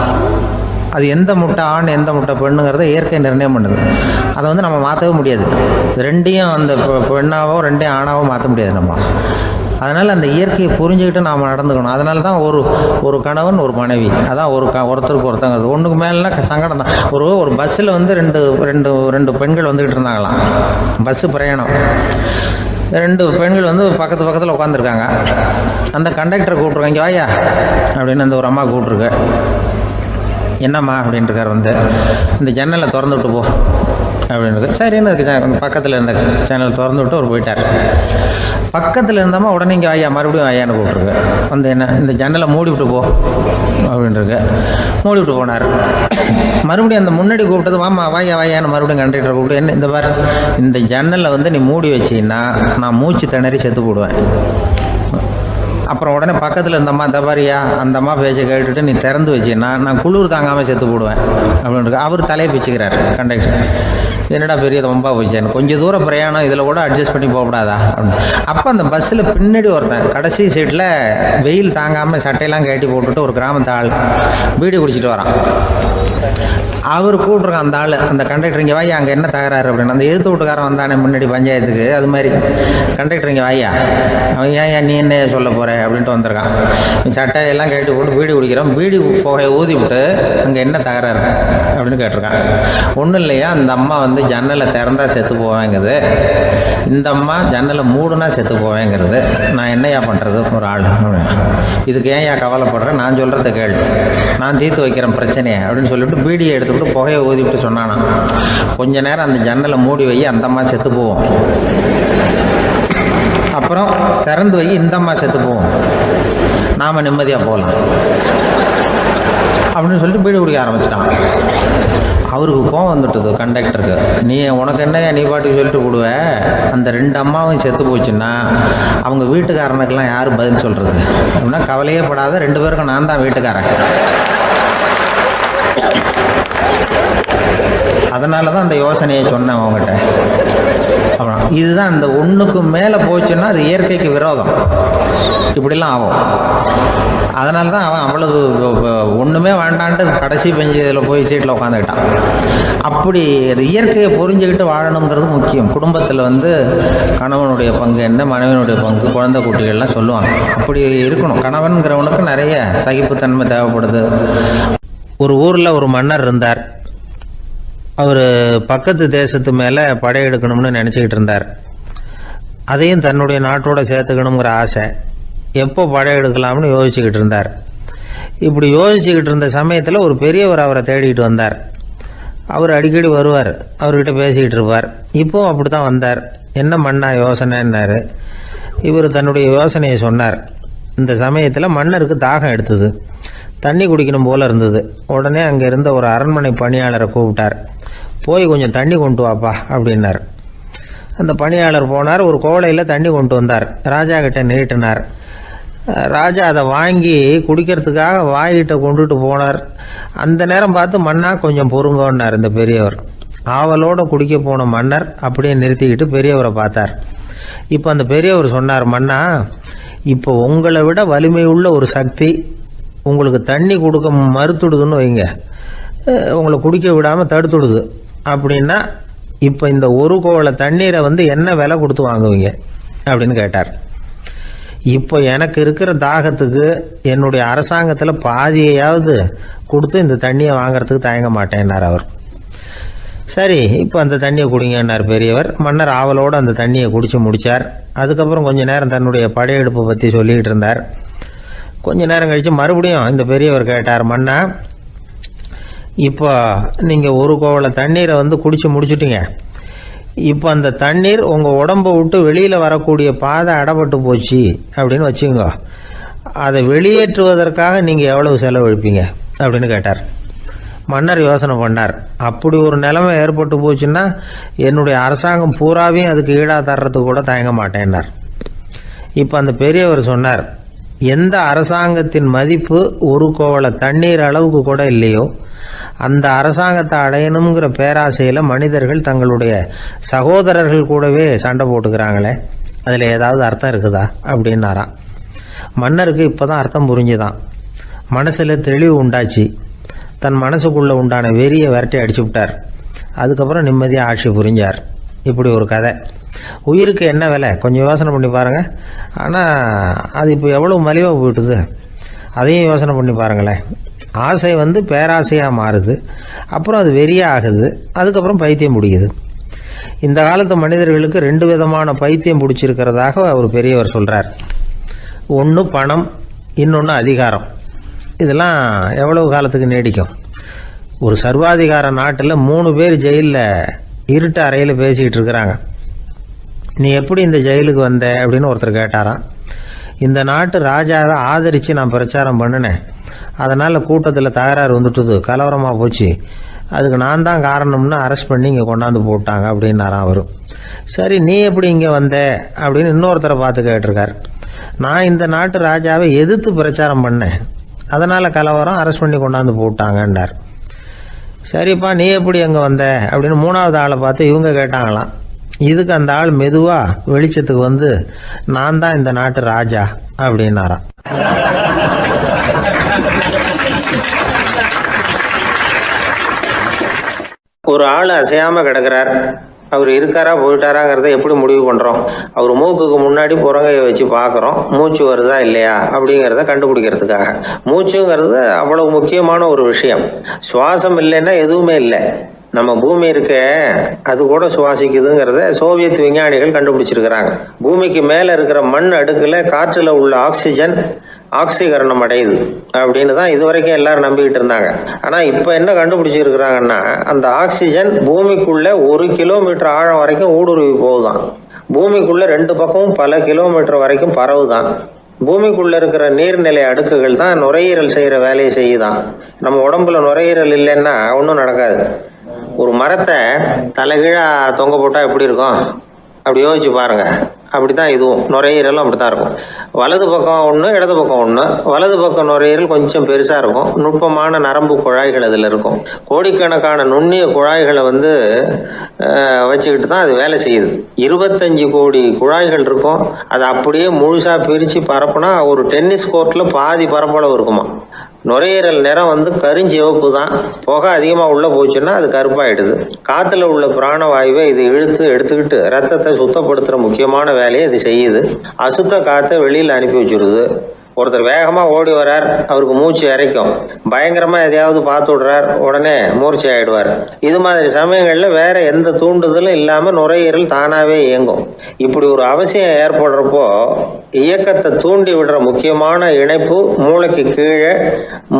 அது எந்த முட்டை ஆண் எந்த முட்டை பெண்ணுங்கிறத இயற்கை நிர்ணயம் பண்ணுது. அதை நம்ம மாற்றவே முடியாது. ரெண்டையும் அந்த பெண்ணாவோ 2 ஆணாவோ மாற்ற முடியாது நம்ம. அதனால் அந்த இயற்கையை புரிஞ்சுக்கிட்டு நாம் நடந்துக்கணும். அதனால தான் ஒரு கணவன் ஒரு மனைவி, அதான் ஒருத்தருக்கு ஒருத்தங்க. ஒன்றுக்கு மேலேனா சங்கடம் தான். ஒரு பஸ்ஸில் ரெண்டு பெண்கள் வந்துக்கிட்டு இருந்தாங்களாம். பஸ்ஸு பிரயாணம். 2 பெண்கள் பக்கத்தில் உட்காந்துருக்காங்க. அந்த கண்டக்டரை கூப்பிட்ருக்காங்க, இங்கே வாயா அப்படின்னு அந்த ஒரு அம்மா கூப்பிட்ருக்கு. என்னம்மா அப்படின்ட்டுருக்கார். இந்த ஜன்னலை திறந்து விட்டு போ அப்படின்னு. சரின்னு அதுக்கு பக்கத்தில் இருந்த சேனல் திறந்து விட்டு அவர் போயிட்டார். பக்கத்தில் இருந்தம்மா உடனே இங்கே வாயா மறுபடியும் வாயான்னு கூப்பிட்ருக்கு. என்ன இந்த ஜன்னலை மூடி விட்டு போ அப்படின்ட்டுருக்கு. மூடி விட்டு போனார். மறுபடியும் அந்த முன்னாடி கூப்பிட்டது வாமா வாயான்னு மறுபடியும் கண்டக்டரை கூப்பிட்டு, என்ன இந்த பாரு, இந்த ஜன்னலை நீ மூடி வச்சின்னா நான் மூச்சு திணறி செத்து போடுவேன். அப்புறம் உடனே பக்கத்தில் இருந்தம்மா தபாரியா அந்த அம்மா பேச்சை கேட்டுட்டு நீ திறந்து வச்சின்னா நான் குளிர் தாங்காமல் செத்து போடுவேன் அப்படின்னு. அவர் தலையை பிச்சுக்கிறார் கண்டக்டர். என்னடா பெரிய ரொம்ப போச்சேன்னு, கொஞ்சம் தூரம் பிரயாணம், இதில் கூட அட்ஜஸ்ட் பண்ணி போகக்கூடாதா அப்படின்னு. அப்போ அந்த பஸ்ஸில் பின்னாடி ஒருத்தன் கடைசி சீட்டில் வெயில் தாங்காமல் சட்டையெல்லாம் கட்டி போட்டுட்டு ஒரு கிராமத்து ஆள் பீடி குடிச்சிட்டு வரான். அவர் கூப்பிட்ருக்கான் அந்த ஆள், அந்த கண்டக்டர், இங்கே வாயா அங்கே என்ன தகராறு அப்படின்னு. அந்த எதிர்த்து வீட்டுக்காரன் வந்தானே முன்னாடி பஞ்சாயத்துக்கு, அது மாதிரி கண்டக்டர் இங்கே வாயா, அவன் ஏன் நீ என்ன சொல்ல போகிற அப்படின்ட்டு வந்திருக்கான். சட்டையெல்லாம் கட்டி போட்டு பீடி குடிக்கிறோம், பீடி புகையை ஊதி விட்டு அங்கே என்ன தகராறு அப்படின்னு கேட்டிருக்கான். ஒன்றும் இல்லையா, அந்த அம்மா ஜன்னலை திறந்தா செத்து போவேங்கிறது, இந்த அம்மா ஜன்னலை மூடுனா செத்து போவேங்கிறது, நான் என்னையா பண்ணுறது ஒரு ஆள், இதுக்கு ஏன் கவலைப்படுறேன், நான் சொல்கிறத கேள்வி, நான் தீர்த்து வைக்கிறேன் பிரச்சனையை அப்படின்னு சொல்லிவிட்டு பீடியை எடுத்துக்கிட்டு புகையை ஊதிவிட்டு சொன்னானா, கொஞ்ச நேரம் அந்த ஜன்னலை மூடி வை, அந்த அம்மா செத்து போவோம், அப்புறம் திறந்து வை, இந்த அம்மா செத்து போவோம், நாம் நிம்மதியாக போகலாம் அப்படின்னு சொல்லிட்டு பீடி குடிக்க ஆரம்பிச்சிட்டான். அவருக்கு கோவம் வந்துட்டுது கண்டக்டருக்கு. உனக்கு என்னையா நீ பாட்டுக்கு சொல்லிட்டு விடுவ, அந்த 2 அம்மாவும் செத்து போச்சுன்னா அவங்க வீட்டுக்காரனுக்கெல்லாம் யார் பதில் சொல்கிறது அப்படின்னா, கவலையே படாத, 2 பேருக்கும் நான் தான் வீட்டுக்காரன். அதனால தான் அந்த யோசனையை சொன்னேன் அவங்ககிட்ட. அப்புறம் இதுதான், இந்த ஒன்றுக்கு மேலே போச்சுன்னா அது இயற்கைக்கு விரோதம், இப்படிலாம் ஆகும். அதனால தான் அவன் அவ்வளவு ஒன்றுமே வேண்டான்ட்டு கடைசி பெஞ்சில் போய் சீட்டில் உட்காந்துக்கிட்டான். அப்படி இயற்கையை புரிஞ்சுக்கிட்டு வாழணுங்கிறது முக்கியம். குடும்பத்தில் கணவனுடைய பங்கு என்ன, மனைவியினுடைய பங்கு, குழந்தை குட்டிகள்லாம் சொல்லுவாங்க. அப்படி இருக்கணும். கணவன்கிறவனுக்கு நிறைய சகிப்புத்தன்மை தேவைப்படுது. ஒரு ஊரில் ஒரு மன்னர் இருந்தார். அவர் பக்கத்து தேசத்து மேலே படையெடுக்கணும்னு நினச்சிக்கிட்டு இருந்தார். அதையும் தன்னுடைய நாட்டோட சேர்த்துக்கணுங்கிற ஆசை. எப்போ படையெடுக்கலாம்னு யோசிச்சுக்கிட்டு இருந்தார். இப்படி யோசிச்சுக்கிட்டு இருந்த சமயத்தில் ஒரு பெரியவர் அவரை தேடிக்கிட்டு வந்தார். அவர் அடிக்கடி வருவார், அவர்கிட்ட பேசிக்கிட்டு இருப்பார். இப்போவும் அப்படி தான் வந்தார். என்ன மன்னா யோசனைன்னாரு. இவர் தன்னுடைய யோசனையை சொன்னார். இந்த சமயத்தில் மன்னருக்கு தாகம் எடுத்தது, தண்ணி குடிக்கணும் போல இருந்தது. உடனே அங்கே இருந்த ஒரு அரண்மனை பணியாளரை கூப்பிட்டார். போய் கொஞ்சம் தண்ணி கொண்டு வாப்பா அப்படின்னார். அந்த பணியாளர் போனார், ஒரு கோலையில் தண்ணி கொண்டு வந்தார். ராஜா கிட்ட நீட்டினார். ராஜா அதை வாங்கி குடிக்கிறதுக்காக வாய்கிட்ட கொண்டுட்டு போனார். அந்த நேரம் பார்த்து, மன்னா கொஞ்சம் பொறுங்கன்னார் இந்த பெரியவர். ஆவலோட குடிக்க போன மன்னர் அப்படியே நிறுத்திக்கிட்டு பெரியவரை பார்த்தார். இப்போ அந்த பெரியவர் சொன்னார், மன்னா, இப்போ உங்களை விட வலிமை உள்ள ஒரு சக்தி உங்களுக்கு தண்ணி கொடுக்க மறுத்துடுதுன்னு வைங்க, உங்களை குடிக்க விடாமல் தடுத்துடுது அப்படின்னா, இப்போ இந்த ஒரு கோவலை தண்ணீரை என்ன விலை கொடுத்து வாங்குவீங்க அப்படின்னு கேட்டார். இப்போ எனக்கு இருக்கிற தாகத்துக்கு என்னுடைய அரசாங்கத்தில் பாதியையாவது கொடுத்து இந்த தண்ணியை வாங்கிறதுக்கு தயங்க மாட்டேன்னார் அவர். சரி, இப்போ அந்த தண்ணியை குடிங்கன்னார் பெரியவர். மன்னர் ஆவலோடு அந்த தண்ணியை குடித்து முடித்தார். அதுக்கப்புறம் கொஞ்ச நேரம் தன்னுடைய படையெடுப்பை பற்றி சொல்லிக்கிட்டு இருந்தார். கொஞ்ச நேரம் கழித்து மறுபடியும் இந்த பெரியவர் கேட்டார், மன்னா, இப்போ நீங்கள் ஒரு கோவலை தண்ணீரை குடித்து முடிச்சுட்டீங்க, இப்போ அந்த தண்ணீர் உங்கள் உடம்பை விட்டு வெளியில் வரக்கூடிய பாதை அடைபட்டு போச்சு அப்படின்னு வச்சுங்க, அதை வெளியேற்றுவதற்காக நீங்கள் எவ்வளவு செலவழிப்பீங்க அப்படின்னு கேட்டார். மன்னர் யோசனை பண்ணார். அப்படி ஒரு நிலைமை ஏற்பட்டு போச்சுன்னா என்னுடைய அரசாங்கம் பூராவையும் அதுக்கு ஈடாக தர்றதுக்கு கூட தயங்க மாட்டேன்னார். இப்போ அந்த பெரியவர் சொன்னார், எந்த அரசாங்கத்தின் மதிப்பு ஒரு கோவள தண்ணீர் அளவுக்கு கூட இல்லையோ அந்த அரசாங்கத்தை அடையணுங்கிற பேராசையில் மனிதர்கள் தங்களுடைய சகோதரர்கள் கூடவே சண்டை போட்டுக்கிறாங்களே, அதில் ஏதாவது அர்த்தம் இருக்குதா அப்படின்னாராம். மன்னருக்கு இப்போதான் அர்த்தம் புரிஞ்சுதான். மனசில் தெளிவு உண்டாச்சு. தன் மனசுக்குள்ளே உண்டான வெறியை விரட்டி அடிச்சு விட்டார். அதுக்கப்புறம் நிம்மதியாக ஆட்சி புரிஞ்சார். இப்படி ஒரு கதை. உயிருக்கு என்ன விலை கொஞ்சம் யோசனை பண்ணி பாருங்கள். ஆனால் அது இப்போ எவ்வளோ மலிவாக போயிட்டுது, அதையும் யோசனை பண்ணி பாருங்களேன். ஆசை பேராசையாக மாறுது, அப்புறம் அது வெறியாக ஆகுது, அதுக்கப்புறம் பைத்தியம் பிடிக்குது. இந்த காலத்து மனிதர்களுக்கு 2 விதமான பைத்தியம் பிடிச்சிருக்கிறதாக ஒரு பெரியவர் சொல்கிறார். ஒன்று பணம், இன்னொன்று அதிகாரம். இதெல்லாம் எவ்வளவு காலத்துக்கு நீடிக்கும்? ஒரு சர்வாதிகார நாட்டில் 3 பேர் ஜெயிலில் இருட்டு அறையில் பேசிக்கிட்டு இருக்கிறாங்க. நீ எப்படி இந்த ஜெயிலுக்கு வந்த அப்படின்னு ஒருத்தர் கேட்டாராம். இந்த நாட்டு ராஜாவை ஆதரித்து நான் பிரச்சாரம் பண்ணினேன், அதனால் கூட்டத்தில் தகராறு வந்துட்டுது, கலவரமாக போச்சு, அதுக்கு நான் தான் காரணம்னு அரெஸ்ட் பண்ணி இங்கே கொண்டாந்து போட்டாங்க அப்படின்னாராம் அவர். சரி, நீ எப்படி இங்கே வந்த அப்படின்னு இன்னொருத்தரை பார்த்து கேட்டிருக்கார். நான் இந்த நாட்டு ராஜாவை எதிர்த்து பிரச்சாரம் பண்ணேன், அதனால் கலவரம், அரெஸ்ட் பண்ணி கொண்டாந்து போட்டாங்கன்னார். சரிப்பா, நீ எப்படி அங்கே வந்த அப்படின்னு 3வது ஆளை பார்த்து இவங்க கேட்டாங்களாம். இதுக்கு அந்த ஆள் மெதுவாக வெளிச்சத்துக்கு நான் தான் இந்த நாட்டு ராஜா அப்படின்னாராம். ஒரு ஆள் அசையாமல் கிடக்கிறார். அவர் இருக்காரா போயிட்டாராங்கிறத எப்படி முடிவு பண்ணுறோம்? அவர் மூக்குக்கு முன்னாடி புறங்கையை வச்சு பார்க்குறோம், மூச்சு வருதா இல்லையா அப்படிங்கிறத கண்டுபிடிக்கிறதுக்காக. மூச்சுங்கிறது அவ்வளவு முக்கியமான ஒரு விஷயம். சுவாசம் இல்லைன்னா எதுவுமே இல்லை. நம்ம பூமி இருக்க அது கூட சுவாசிக்குதுங்கிறத சோவியத் விஞ்ஞானிகள் கண்டுபிடிச்சிருக்கிறாங்க. பூமிக்கு மேலே இருக்கிற மண் அடுக்கில் காற்றில் உள்ள ஆக்சிஜன் ஆக்சிகரணம் அடையுது அப்படின்னு தான் இதுவரைக்கும் எல்லாரும் நம்பிக்கிட்டு இருந்தாங்க. ஆனால் இப்போ என்ன கண்டுபிடிச்சிருக்கிறாங்கன்னா, அந்த ஆக்சிஜன் பூமிக்குள்ளே 1 கிலோமீட்டர் ஆழம் வரைக்கும் ஊடுருவி போகுதான். பூமிக்குள்ளே 2 பக்கமும் பல கிலோமீட்டர் வரைக்கும் பரவுதான். பூமிக்குள்ளே இருக்கிற நீர்நிலை அடுக்குகள் தான் நுரையீரல் செய்கிற வேலையை செய்யுதான். நம்ம உடம்புல நுரையீரல் இல்லைன்னா ஒன்றும் நடக்காது. ஒரு மரத்தை தலைகீழாக தொங்க போட்டால் எப்படி இருக்கும் அப்படி யோசிச்சு பாருங்க. அப்படி தான் இதுவும் நுரையீரலும் அப்படி தான் இருக்கும். வலது பக்கம் ஒன்று, இடது பக்கம் ஒன்று. வலது பக்கம் நுரையீரல் கொஞ்சம் பெருசாக இருக்கும், நுட்பமான நரம்பு குழாய்கள் அதில் இருக்கும். கோடிக்கணக்கான நுண்ணிய குழாய்களை வச்சுக்கிட்டு தான் அது வேலை செய்யுது. 25 கோடி குழாய்கள் இருக்கும். அதை அப்படியே முழுசாக பிரித்து பரப்புனா ஒரு டென்னிஸ் கோர்ட்டில் பாதி பரப்பளவு இருக்குமா. நுரையீரல் நிறம் கருஞ்சிவப்பு தான். புகை அதிகமாக உள்ளே போச்சுன்னா அது கருப்பாயிடுது. காற்றுல உள்ள பிராணவாயுவை இது இழுத்து எடுத்துக்கிட்டு ரத்தத்தை சுத்தப்படுத்துகிற முக்கியமான வேலையை இது செய்யுது. அசுத்த காற்றை வெளியில் அனுப்பி வச்சுருது. ஒருத்தர் வேகமாக ஓடி வர்றார், அவருக்கு மூச்சு இறைக்கும். பயங்கரமாக எதையாவது பார்த்து விடுறார், உடனே மூர்ச்சி ஆகிடுவார். இது மாதிரி சமயங்களில் வேற எந்த தூண்டுதலும் இல்லாமல் நுரையீரல் தானாகவே இயங்கும். இப்படி ஒரு அவசியம் ஏற்படுறப்போ இயக்கத்தை தூண்டி விடுற முக்கியமான இணைப்பு மூளைக்கு கீழே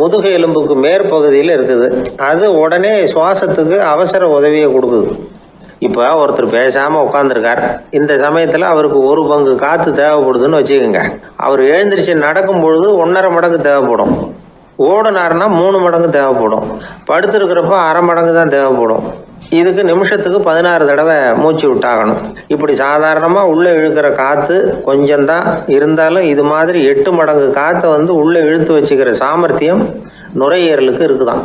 முதுகு எலும்புக்கு மேற்பகுதியில் இருக்குது. அது உடனே சுவாசத்துக்கு அவசர உதவியை கொடுக்குது. இப்போ ஒருத்தர் பேசாமல் உட்காந்துருக்கார். இந்த சமயத்தில் அவருக்கு 1 பங்கு காற்று தேவைப்படுதுன்னு வச்சுக்கோங்க. அவர் எழுந்திரிச்சு நடக்கும் பொழுது 1.5 மடங்கு தேவைப்படும். ஓடுனாருன்னா 3 மடங்கு தேவைப்படும். படுத்திருக்கிறப்ப 1/2 மடங்கு தான் தேவைப்படும். இதுக்கு நிமிஷத்துக்கு 16 தடவை மூச்சு விட்டாகணும். இப்படி சாதாரணமாக உள்ளே இழுக்கிற காற்று கொஞ்சம்தான் இருந்தாலும் இது மாதிரி 8 மடங்கு காற்றை உள்ளே இழுத்து வச்சுக்கிற சாமர்த்தியம் நுரையீரலுக்கு இருக்குதான்.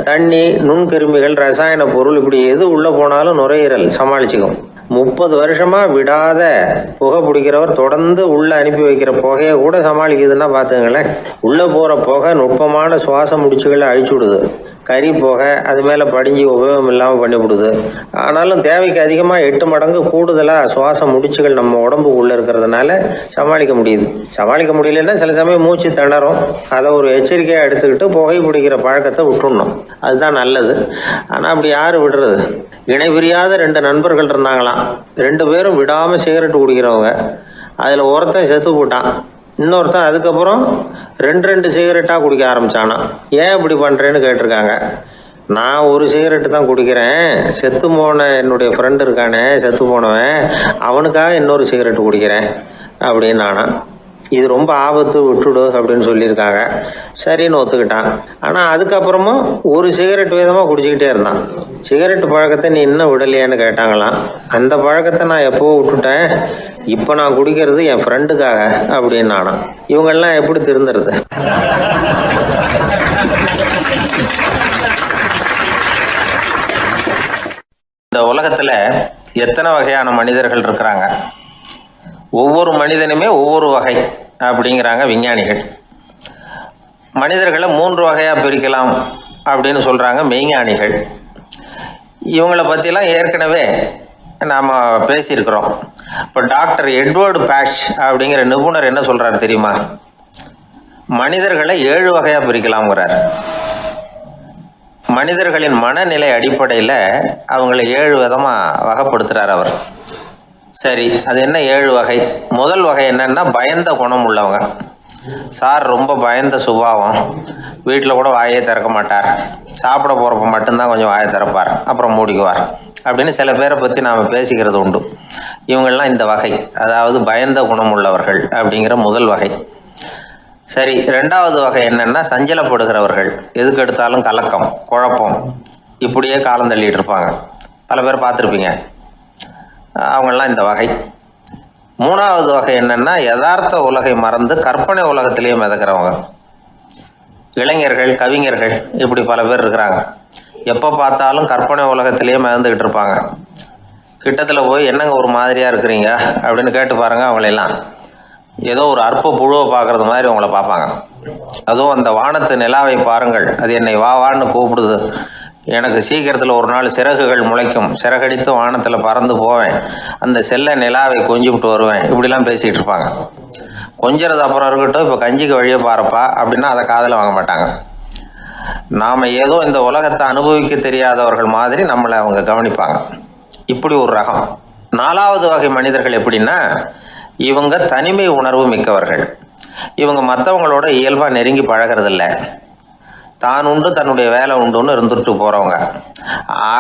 தண்ணி, நுண்கிருமிகள், ரசாயன பொருள் இப்படி எது உள்ளே போனாலும் நுரையீரல் சமாளிச்சுக்கும். 30 வருஷமாக விடாத புகை பிடிக்கிறவர் தொடர்ந்து உள்ளே அனுப்பி வைக்கிற புகையை கூட சமாளிக்குதுன்னா பார்த்துங்களேன். உள்ளே போகிற புகை நுட்பமான சுவாச முடிச்சுகளை அழிச்சுடுது. கறி புகை அது மேலே படிஞ்சு உபயோகம் இல்லாமல் பண்ணிவிடுது. ஆனாலும் தேவைக்கு அதிகமாக 8 மடங்கு கூடுதலாக சுவாச முடிச்சுகள் நம்ம உடம்புக்குள்ளே இருக்கிறதுனால சமாளிக்க முடியுது. சமாளிக்க முடியலன்னா சில சமயம் மூச்சு திணறும். அதை ஒரு எச்சரிக்கையாக எடுத்துக்கிட்டு புகை பிடிக்கிற பழக்கத்தை விட்டுடணும். அதுதான் நல்லது. ஆனால் அப்படி யார் விடுறது? இணை பிரியாத 2 நண்பர்கள் இருந்தாங்களாம். 2 பேரும் விடாமல் சிகரெட் குடிக்கிறவங்க. அதில் ஒருத்தன் செத்து போட்டான். இன்னொருத்தன் அதுக்கப்புறம் 2 சிகரெட்டாக குடிக்க ஆரம்பித்தானா. ஏன் இப்படி பண்ணுறேன்னு கேட்டிருக்காங்க. நான் ஒரு சிகரெட்டு தான் குடிக்கிறேன், செத்து போன என்னுடைய ஃப்ரெண்டு இருக்கானே செத்து போனவன், அவனுக்காக இன்னொரு சிகரெட்டு குடிக்கிறேன் அப்படின்னு நானா. இது ரொம்ப ஆபத்து, விட்டுடு அப்படின்னு சொல்லியிருக்காங்க. சரின்னு ஒத்துக்கிட்டான். ஆனால் அதுக்கப்புறமும் ஒரு சிகரெட் வீதமாக குடிச்சிக்கிட்டே இருந்தான். சிகரெட்டு பழக்கத்தை நீ இன்னும் விடலையான்னு கேட்டாங்களாம். அந்த பழக்கத்தை நான் எப்போ விட்டுட்டேன், இப்போ நான் குடிக்கிறது என் ஃப்ரெண்டுக்காக அப்படின்னு நானா. இவங்கெல்லாம் எப்படி திருந்துறது? இந்த உலகத்தில் எத்தனை வகையான மனிதர்கள் இருக்கிறாங்க? ஒவ்வொரு மனிதனுமே ஒவ்வொரு வகை அப்படிங்கிறாங்க விஞ்ஞானிகள். மனிதர்களை 3 வகையாக பிரிக்கலாம் அப்படின்னு சொல்கிறாங்க மெய்ஞானிகள். இவங்களை பற்றிலாம் ஏற்கனவே நாம் பேசியிருக்கிறோம். இப்போ டாக்டர் எட்வர்டு பேட்ச் அப்படிங்கிற நிபுணர் என்ன சொல்கிறார் தெரியுமா? மனிதர்களை 7 வகையாக பிரிக்கலாம்ங்கிறார். மனிதர்களின் மனநிலை அடிப்படையில் அவங்கள 7 விதமாக வகைப்படுத்துகிறார் அவர். சரி, அது என்ன 7 வகை? முதல் வகை என்னன்னா பயந்த குணம் உள்ளவங்க. சார் ரொம்ப பயந்த சுபாவம், வீட்டில் கூட வாயே திறக்க மாட்டார், சாப்பிட போகிறப்ப மட்டும்தான் கொஞ்சம் வாயை திறப்பார், அப்புறம் மூடிக்குவார் அப்படின்னு சில பேரை பற்றி நாம் பேசிக்கிறது உண்டு. இவங்கெல்லாம் இந்த வகை, அதாவது பயந்த குணம் உள்ளவர்கள் அப்படிங்கிற முதல் வகை. சரி, 2வது வகை என்னன்னா சஞ்சலப்படுகிறவர்கள், எதுக்கு எடுத்தாலும் கலக்கம், குழப்பம், இப்படியே காலம் தள்ளிட்டு இருப்பாங்க. பல பேர் பார்த்துருப்பீங்க. அவங்கெல்லாம் இந்த வகை. 3வது வகை என்னன்னா யதார்த்த உலகை மறந்து கற்பனை உலகத்திலேயே மிதக்கிறவங்க. இளைஞர்கள், கவிஞர்கள், இப்படி பல பேர் இருக்கிறாங்க. எப்போ பார்த்தாலும் கற்பனை உலகத்திலேயே மிதந்துக்கிட்டு இருப்பாங்க. கிட்டத்தில் போய் என்னங்க ஒரு மாதிரியாக இருக்கிறீங்க அப்படின்னு கேட்டு பாருங்க, அவங்களெல்லாம் ஏதோ ஒரு அற்ப புழுவை பார்க்கறது மாதிரி அவங்கள பார்ப்பாங்க. அதுவும் அந்த வானத்து நிலாவை பாருங்கள், அது என்னை வா வான்னு கூப்பிடுது, எனக்கு சீக்கிரத்தில் ஒரு நாள் சிறகுகள் முளைக்கும், சிறகடித்து வானத்தில் பறந்து போவேன், அந்த செல்ல நிலாவை கொஞ்சிவிட்டு வருவேன், இப்படிலாம் பேசிகிட்டு இருப்பாங்க. கொஞ்சிறது அப்புறம் இருக்கட்டும், இப்போ கஞ்சிக்கு வழியே பாருப்பா அப்படின்னா அதை காதில் வாங்க மாட்டாங்க. நாம் ஏதோ இந்த உலகத்தை அனுபவிக்க தெரியாதவர்கள் மாதிரி நம்மளை அவங்க கவனிப்பாங்க. இப்படி ஒரு ரகம். 4வது வகை மனிதர்கள் எப்படின்னா, இவங்க தனிமை உணர்வு மிக்கவர்கள். இவங்க மற்றவங்களோட இயல்பாக நெருங்கி பழகிறதில்ல, தான் உண்டு தன்னுடைய வேலை உண்டுன்னு இருந்துட்டு போகிறவங்க.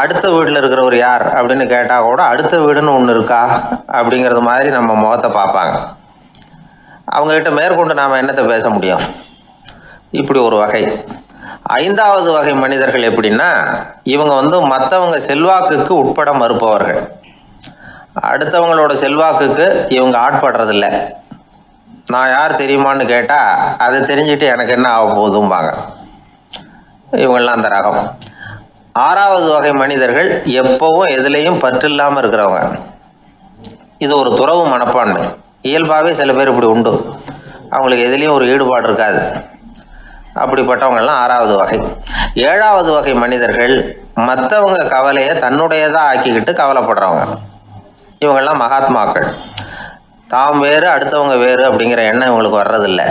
அடுத்த வீட்டில் இருக்கிறவர் யார் அப்படின்னு கேட்டால் கூட அடுத்த வீடுன்னு ஒன்று இருக்கா அப்படிங்கிறது மாதிரி நம்ம முகத்தை பார்ப்பாங்க. அவங்ககிட்ட மேற்கொண்டு நாம் என்னத்தை பேச முடியும்? இப்படி ஒரு வகை. 5வது வகை மனிதர்கள் எப்படின்னா, இவங்க மற்றவங்க செல்வாக்குக்கு உட்பட மறுப்பவர்கள். அடுத்தவங்களோட செல்வாக்குக்கு இவங்க ஆட்படுறதில்லை. நான் யார் தெரியுமான்னு கேட்டால் அதை தெரிஞ்சுட்டு எனக்கு என்ன ஆக போகுதும்பாங்க. இவங்கெல்லாம் அந்த ரகம். 6வது வகை மனிதர்கள் எப்பவும் எதுலேயும் பற்று இல்லாமல் இருக்கிறவங்க. இது ஒரு துறவு மனப்பான்மை. இயல்பாகவே சில பேர் இப்படி உண்டு, அவங்களுக்கு எதுலேயும் ஒரு ஈடுபாடு இருக்காது. அப்படிப்பட்டவங்கெல்லாம் 6வது வகை. 7வது வகை மனிதர்கள் மற்றவங்க கவலையை தன்னுடையதாக ஆக்கிக்கிட்டு கவலைப்படுறவங்க. இவங்கெல்லாம் மகாத்மாக்கள். தாம் வேறு அடுத்தவங்க வேறு அப்படிங்கிற எண்ணம் இவங்களுக்கு வர்றதில்லை.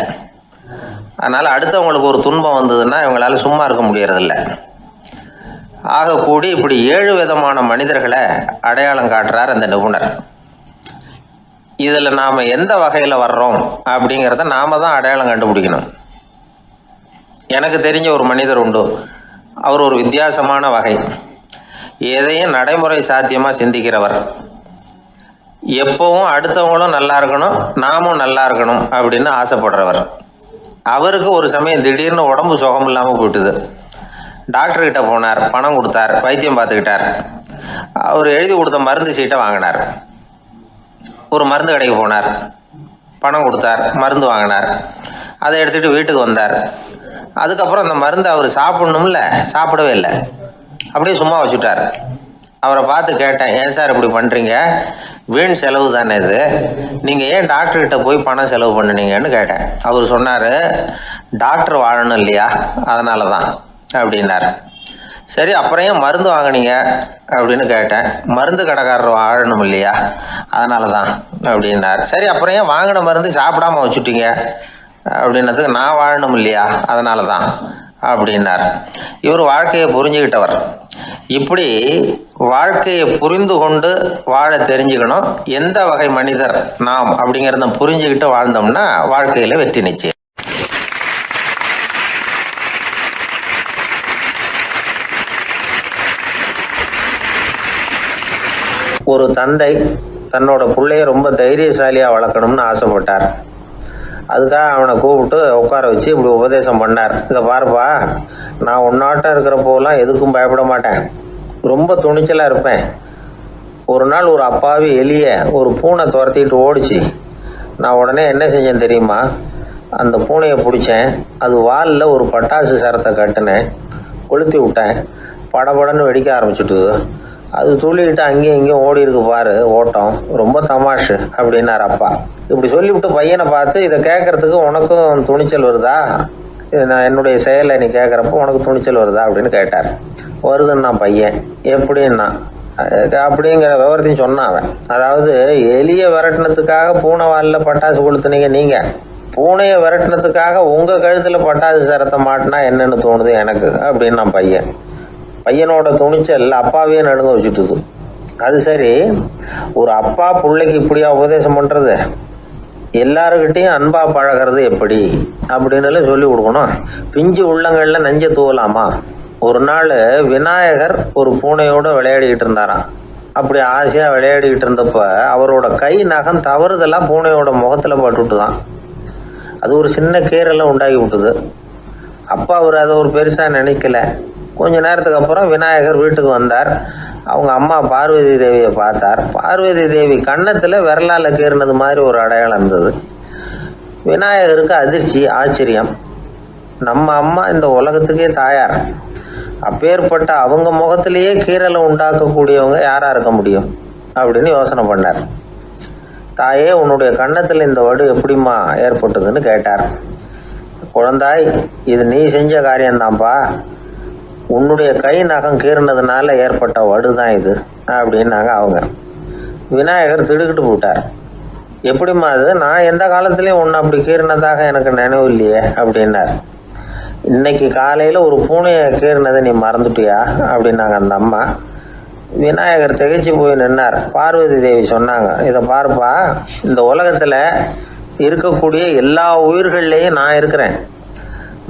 அதனால் அடுத்தவங்களுக்கு ஒரு துன்பம் வந்ததுன்னா இவங்களால சும்மா இருக்க முடியறதில்ல. ஆக கூடி இப்படி 7 விதமான மனிதர்களை அடையாளம் காட்டுறார் அந்த நிபுணர். இதில் நாம் எந்த வகையில் வர்றோம் அப்படிங்கிறத நாம தான் அடையாளம் கண்டுபிடிக்கணும். எனக்கு தெரிஞ்ச ஒரு மனிதர் உண்டு. அவர் ஒரு வித்தியாசமான வகை. எதையும் நடைமுறை சாத்தியமாக சிந்திக்கிறவர். எப்பவும் அடுத்தவங்களும் நல்லா இருக்கணும், நாமும் நல்லா இருக்கணும் அப்படின்னு ஆசைப்படுறவர். அவருக்கு ஒரு சமயம் திடீர்னு உடம்பு சுகம் இல்லாமல் போயிட்டுது. டாக்டர்கிட்ட போனார், பணம் கொடுத்தார், வைத்தியம் பார்த்துக்கிட்டார். அவர் எழுதி கொடுத்த மருந்து சீட்டை வாங்கினார். ஒரு மருந்து கடைக்கு போனார், பணம் கொடுத்தார், மருந்து வாங்கினார். அதை எடுத்துகிட்டு வீட்டுக்கு வந்தார். அதுக்கப்புறம் அந்த மருந்து அவர் சாப்பிட்ணும்ல, சாப்பிடவே இல்லை, அப்படியே சும்மா வச்சுட்டார். அவரை பார்த்து கேட்டேன், ஏன் சார் இப்படி பண்ணுறீங்க, வீண் செலவு தானே இது, நீங்கள் ஏன் டாக்டர்கிட்ட போய் பணம் செலவு பண்ணினீங்கன்னு கேட்டேன். அவர் சொன்னார், டாக்டர் வாழணும் இல்லையா, அதனால தான் அப்படின்னார். சரி, அப்புறம் ஏன் மருந்து வாங்கினீங்க அப்படின்னு கேட்டேன். மருந்து கடைக்காரர் வாழணும் இல்லையா, அதனால தான் அப்படின்னார். சரி, அப்புறம் ஏன் வாங்கின மருந்து சாப்பிடாம வச்சுட்டீங்க அப்படின்னதுக்கு, நான் வாழணும் இல்லையா அதனால தான் அப்படின்னார். இவர் வாழ்க்கையை புரிஞ்சுக்கிட்டவர். இப்படி வாழ்க்கையை புரிந்து கொண்டு வாழ தெரிஞ்சுக்கணும். எந்த வகை மனிதர் நாம் அப்படிங்கிறத புரிஞ்சுக்கிட்டு வாழ்ந்தோம்னா வாழ்க்கையில் வெற்றி நிச்சயம். ஒரு தந்தை தன்னோட பிள்ளைய ரொம்ப தைரியசாலியாக வளர்க்கணும்னு ஆசைப்பட்டார். அதுக்காக அவனை கூப்பிட்டு உட்கார வச்சு இப்படி உபதேசம் பண்ணார். இதை பாருப்பா, நான் உன்னாட்டம் இருக்கிறப்போலாம் எதுக்கும் பயப்பட மாட்டேன், ரொம்ப துணிச்சலாக இருப்பேன். ஒரு நாள் ஒரு அப்பாவி எலிய ஒரு பூனை துரத்திட்டு ஓடிச்சு. நான் உடனே என்ன செஞ்சேன் தெரியுமா? அந்த பூனையை பிடிச்சேன், அது வாலில் ஒரு பட்டாசு சரத்தை கட்டினேன், கொளுத்தி விட்டேன், படபடன்னு வெடிக்க ஆரம்பிச்சுட்டுது. அது துள்ளிக்கிட்டு அங்கேயும் இங்கேயும் ஓடி இருக்கு பாரு ஓட்டம், ரொம்ப தமாஷு அப்படின்னார் அப்பா. இப்படி சொல்லிவிட்டு பையனை பார்த்து, இதை கேட்கறதுக்கு உனக்கும் துணிச்சல் வருதா? நான் என்னுடைய செயலை நீ கேட்குறப்போ உனக்கு துணிச்சல் வருதா அப்படின்னு கேட்டார். வருதுன்னா பையன். எப்படின்னா அப்படிங்கிற விவரத்தையும் சொன்னான் அவன். அதாவது எலியை விரட்டினத்துக்காக பூனை வாலில் பட்டாசு கொளுத்துனீங்க நீங்கள், பூனையை விரட்டினத்துக்காக உங்கள் கழுத்தில் பட்டாசு சரத்தை மாட்டினா என்னன்னு தோணுது எனக்கு அப்படின்னு நான் பையனோட துணிச்சல் அப்பாவே நடுங்க வச்சுட்டுது. அது சரி, ஒரு அப்பா பிள்ளைக்கு இப்படியா உபதேசம் பண்ணுறது? எல்லாருக்கிட்டையும் அன்பாக பழகிறது எப்படி அப்படின்னு சொல்லி கொடுக்கணும். பிஞ்சு உள்ளங்களில் நஞ்சை தூவலாமா? ஒரு நாள் விநாயகர் ஒரு பூனையோடு விளையாடிக்கிட்டு இருந்தாராம். அப்படி ஆசையாக விளையாடிக்கிட்டு இருந்தப்ப அவரோட கை நகம் தவறுதெல்லாம் பூனையோட முகத்தில் பட்டுட்டு தான். அது ஒரு சின்ன கீறலை உண்டாக்கி விட்டுது. அப்பா அவர் அதை ஒரு பெருசாக நினைக்கல. கொஞ்ச நேரத்துக்கு அப்புறம் விநாயகர் வீட்டுக்கு வந்தார். அவங்க அம்மா பார்வதி தேவியை பார்த்தார். பார்வதி தேவி கன்னத்தில் விரலால் கீறினது மாதிரி ஒரு அடையாளம் இருந்தது. விநாயகருக்கு அதிர்ச்சி, ஆச்சரியம். நம்ம அம்மா இந்த உலகத்துக்கே தாயார், அப்பேற்பட்ட அவங்க முகத்திலேயே கீறலை உண்டாக்கக்கூடியவங்க யாராக இருக்க முடியும் அப்படின்னு யோசனை பண்ணார். தாயே, உன்னுடைய கன்னத்தில் இந்த வடு எப்படிம்மா ஏற்பட்டதுன்னு கேட்டார். குழந்தாய், இது நீ செஞ்ச காரியம்தான்ப்பா, உன்னுடைய கை நகம் கீறினதுனால ஏற்பட்ட வடு தான் இது அப்படின்னாங்க அவங்க. விநாயகர் திடுக்கிட்டு போட்டார். எப்படிம்மா அது? நான் எந்த காலத்துலேயும் ஒன்று அப்படி கீறினதாக எனக்கு நினைவு இல்லையே அப்படின்னார். இன்னைக்கு காலையில் ஒரு பூனையை கீறினதை நீ மறந்துட்டியா அப்படின்னாங்க அந்த அம்மா. விநாயகர் திகைச்சு போய் நின்னார். பார்வதி தேவி சொன்னாங்க, இதை பாருப்பா, இந்த உலகத்தில் இருக்கக்கூடிய எல்லா உயிர்கள்லேயும் நான் இருக்கிறேன்,